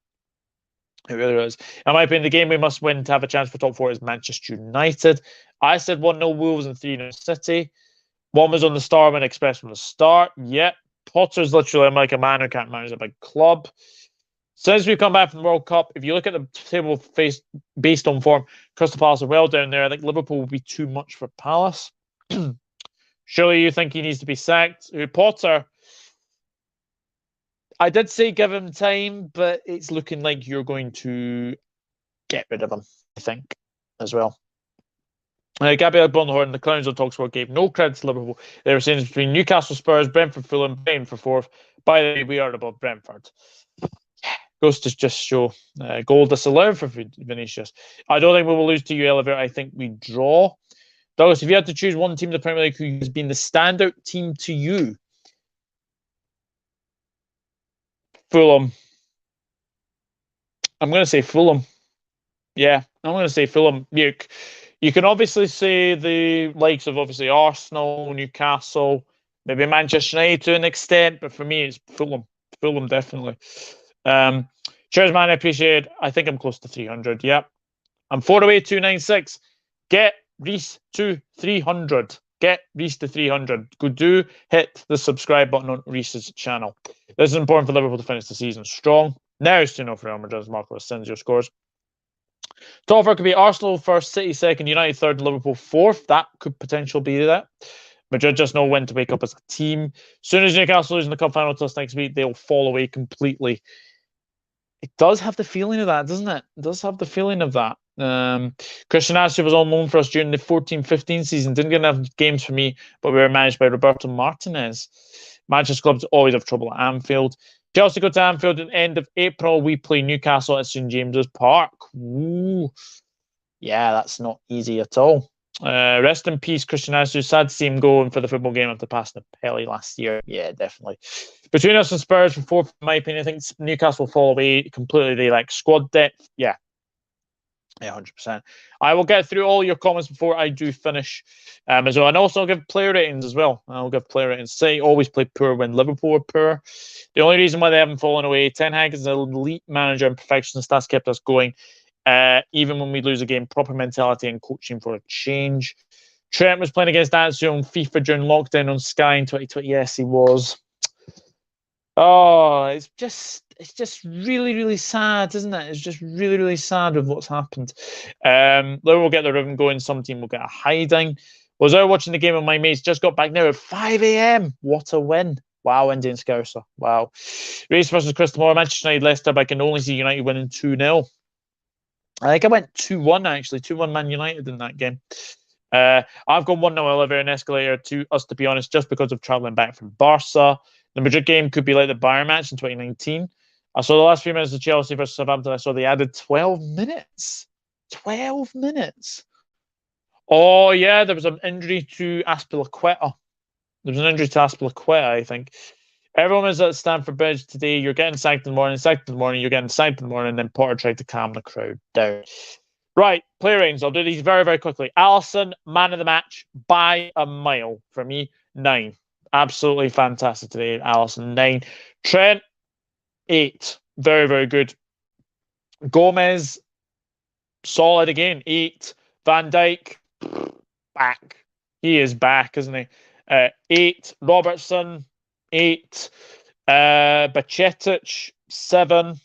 Speaker 1: It really is. In my opinion, the game we must win to have a chance for top 4 is Manchester United. I said 1-0 Wolves and 3-0 City. One was on the Starman Express from the start. Yep. Potter's literally like a man who can't manage a big club. Since we've come back from the World Cup, if you look at the table based on form, Crystal Palace are well down there. I think Liverpool will be too much for Palace. Surely you think he needs to be sacked. Potter, I did say give him time, but it's looking like you're going to get rid of him, I think, as well. Gabriel Burnhorn, the Clowns on Talksport gave no credit to Liverpool. They were saying it's between Newcastle, Spurs, Brentford, Fulham, Brighton for fourth. By the way, we are above Brentford. Goes to just show goal disallowed for Vinicius. I don't think we will lose to you, Oliver. I think we draw. Douglas, if you had to choose one team in the Premier League who has been the standout team to you, Fulham. I'm going to say Fulham. Yeah, I'm going to say Fulham. You can obviously say the likes of obviously Arsenal, Newcastle, maybe Manchester United to an extent, but for me, it's Fulham. Fulham, definitely. Cheers, man. I appreciate it. I think I'm close to 300. Yep. I'm 4 away, 296. Get Reese to 300. Get Reese to 300. Do hit the subscribe button on Reese's channel. This is important for Liverpool to finish the season strong. Now it's 2-0 for Real Madrid. Marco Asensio scores. Top four could be Arsenal first, City second, United third, Liverpool fourth. That could potentially be that. Madrid just know when to wake up as a team. As soon as Newcastle lose in the cup final to us next week, they'll fall away completely. It does have the feeling of that, doesn't it? It does have the feeling of that. Christian Astrid was on loan for us during the 14-15 season. Didn't get enough games for me, but we were managed by Roberto Martinez. Manchester clubs always have trouble at Anfield. Chelsea go to Anfield at the end of April. We play Newcastle at St James's Park. Ooh. Yeah, that's not easy at all. Rest in peace, Christian Astrid. Sad to see him going for the football game after passing the Pelé last year. Yeah, definitely. Between us and Spurs for fourth, in my opinion, I think Newcastle will fall away completely. They like squad depth. Yeah, 100%. I will get through all your comments before I do finish as well. And also I'll give player ratings as well. I'll give player ratings. City always play poor when Liverpool are poor. The only reason why they haven't fallen away, Ten Hag is an elite manager and perfectionist. That's kept us going. Even when we lose a game, proper mentality and coaching for a change. Trent was playing against Lazio on FIFA during lockdown on Sky in 2020. Yes, he was. Oh, it's just really, really sad, isn't it? It's just really, really sad with what's happened. Liverpool will get the rhythm going. Some team will get a hiding. Was out watching the game with my mates. Just got back now at 5 a.m. What a win. Wow, Indian Scouser. Wow. Race versus Crystal Palace, Manchester United, Leicester, but I can only see United winning 2-0. I think I went 2-1, actually. 2-1 Man United in that game. I've gone 1-0 Oliver and Escalator to us, to be honest, just because of travelling back from Barca. The Madrid game could be like the Bayern match in 2019. I saw the last few minutes of Chelsea versus Southampton. I saw they added 12 minutes. 12 minutes. Oh, yeah, there was an injury to Azpilicueta. There was an injury to Azpilicueta, I think. Everyone was at Stamford Bridge today. You're getting sacked in the morning, you're getting sacked in the morning, and then Potter tried to calm the crowd down. Right, player ratings. I'll do these very, very quickly. Alisson, man of the match, by a mile. For me, 9. Absolutely fantastic today. Alisson, 9. Trent, 8. Very, very good. Gomez, solid again, 8. Van Dijk, back. He is back, isn't he? 8. Robertson, 8. Bajcetic, 7.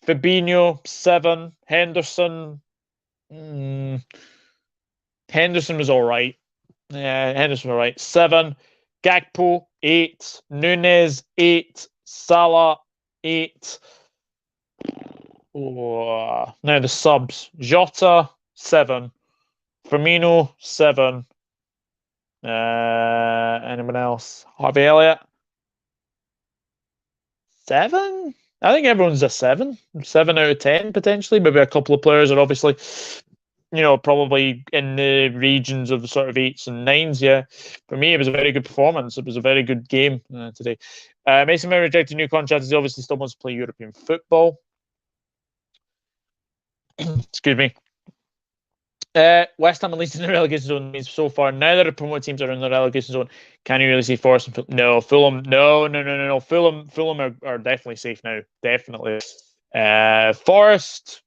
Speaker 1: Fabinho, 7. Henderson. Henderson was all right. Yeah, Henderson was all right. 7. Gakpo, 8. Nuñez, 8. Salah, 8. Oh, now the subs. Jota, 7. Firmino, 7. Anyone else? Harvey Elliott, 7. I think everyone's a 7. 7 out of 10 potentially. Maybe a couple of players are obviously, probably in the regions of the sort of 8s and 9s. Yeah, for me, it was a very good performance. It was a very good game today. Mason Mount rejected new contract. He obviously still wants to play European football. Excuse me. West Ham and Leeds in the relegation zone means so far. Now that the promoted teams are in the relegation zone, can you really see Forest and Fulham? No, Fulham. No. Fulham are definitely safe now. Definitely. Forest.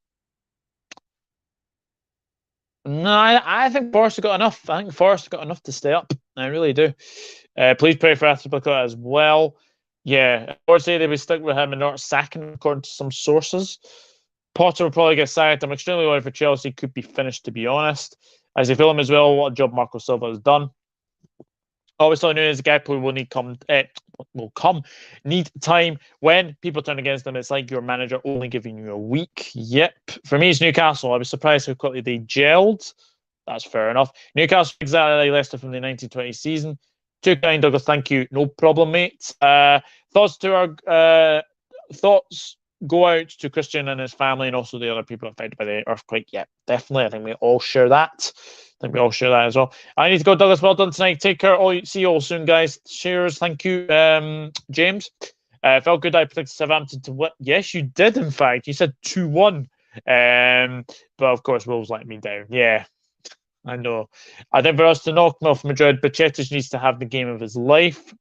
Speaker 1: No, I think Forest have got enough. I think Forest have got enough to stay up. I really do. Please pray for Atletico as well. Yeah, or say they would stick with him and not sack him, according to some sources. Potter will probably get sacked. I'm extremely worried for Chelsea. Could be finished, to be honest. As they feel him as well, what a job Marco Silva has done. Obviously, Nuñez, Gakpo will need time. When people turn against them, it's like your manager only giving you a week. Yep. For me, it's Newcastle. I was surprised how quickly they gelled. That's fair enough. Newcastle, exactly like Leicester from the 1920 season. Too kind, Douglas. Thank you. No problem, mate. Thoughts go out to Christian and his family and also the other people affected by the earthquake. Yeah, definitely. I think we all share that. As well. I need to go, Douglas. Well done tonight. Take care. See you all soon, guys. Cheers. Thank you, James. Felt good. I predicted Southampton to win. Yes, you did, in fact. You said 2-1. But, of course, Wolves let me down. Yeah, I know. I think for us to knock them off Madrid, Bacchetis needs to have the game of his life.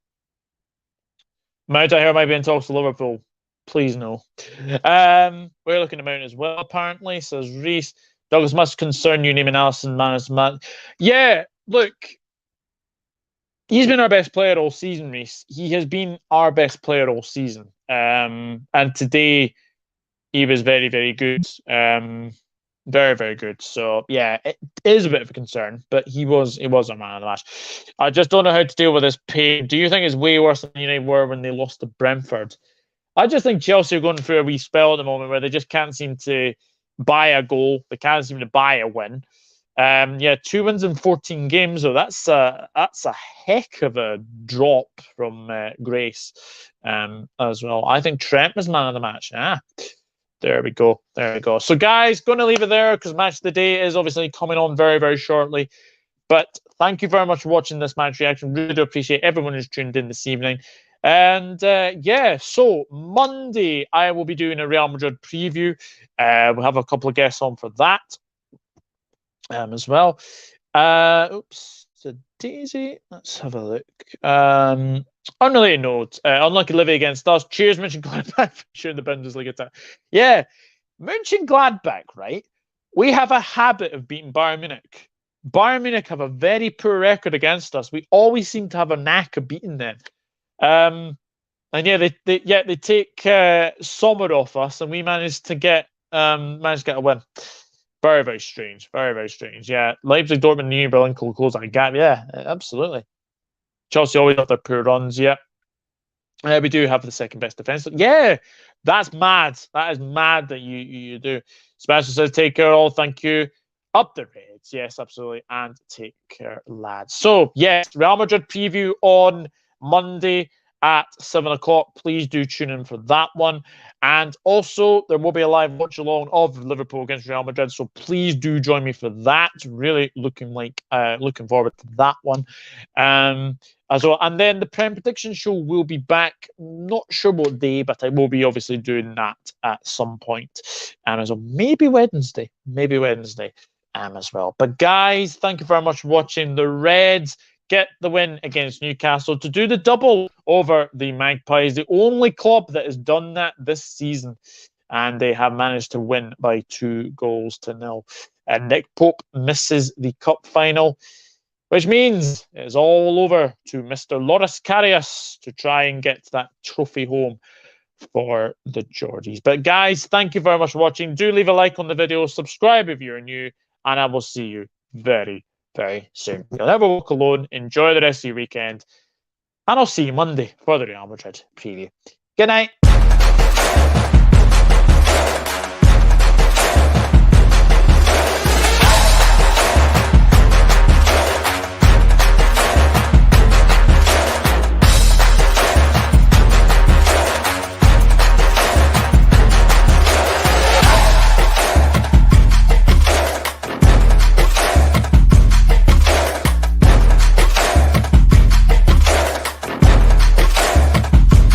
Speaker 1: Mount, I hear, might be in talks to Liverpool. Please no. We're looking at Mount as well, apparently, says Reese. Douglas must concern you naming Alisson man. Yeah, look, he's been our best player all season, Reese. He has been our best player all season. And today he was very, very good. Very, very good. So yeah, it is a bit of a concern, but he was our man of the match. I just don't know how to deal with this pain. Do you think it's way worse than United were when they lost to Brentford? I just think Chelsea are going through a wee spell at the moment where they just can't seem to buy a goal. They can't seem to buy a win. 2 wins in 14 games. So that's a heck of a drop from Grace as well. I think Trent was man of the match. There we go. So, guys, going to leave it there because match of the day is obviously coming on very, very shortly. But thank you very much for watching this match reaction. Really do appreciate everyone who's tuned in this evening. And so Monday I will be doing a Real Madrid preview. We'll have a couple of guests on for that as well. Oops, it's a daisy. Let's have a look. Unrelated note, unlucky Livy against us. Cheers, Mönchengladbach, for sure in the Bundesliga. Yeah, Mönchengladbach, right? We have a habit of beating Bayern Munich. Bayern Munich have a very poor record against us. We always seem to have a knack of beating them. And yeah, they take Sommer off us, and we managed to get a win. Very, very strange. Very, very strange. Yeah, Leipzig, Dortmund, New Berlin will close that gap. Yeah, absolutely. Chelsea always have their poor runs. Yeah, we do have the second best defense. Yeah, that's mad. That is mad that you do. Sebastian says, "Take care, all. Thank you." Up the Reds. Yes, absolutely, and take care, lads. So yes, Real Madrid preview on Monday at 7 o'clock. Please do tune in for that one. And also, there will be a live watch along of Liverpool against Real Madrid. So please do join me for that. Really looking forward to that one. As well. And then the Prem Prediction Show will be back. Not sure what day, but I will be obviously doing that at some point. As well. Maybe Wednesday. As well. But guys, thank you very much for watching. The Reds get the win against Newcastle to do the double over the Magpies, the only club that has done that this season, and they have managed to win by 2-0. And Nick Pope misses the cup final, which means it's all over to Mr. Loris Karius to try and get that trophy home for the Geordies. But guys, thank you very much for watching. Do leave a like on the video, subscribe if you're new, and I will see you very, very soon. You'll never walk alone. Enjoy the rest of your weekend. And I'll see you Monday for the Real Madrid preview. Good night.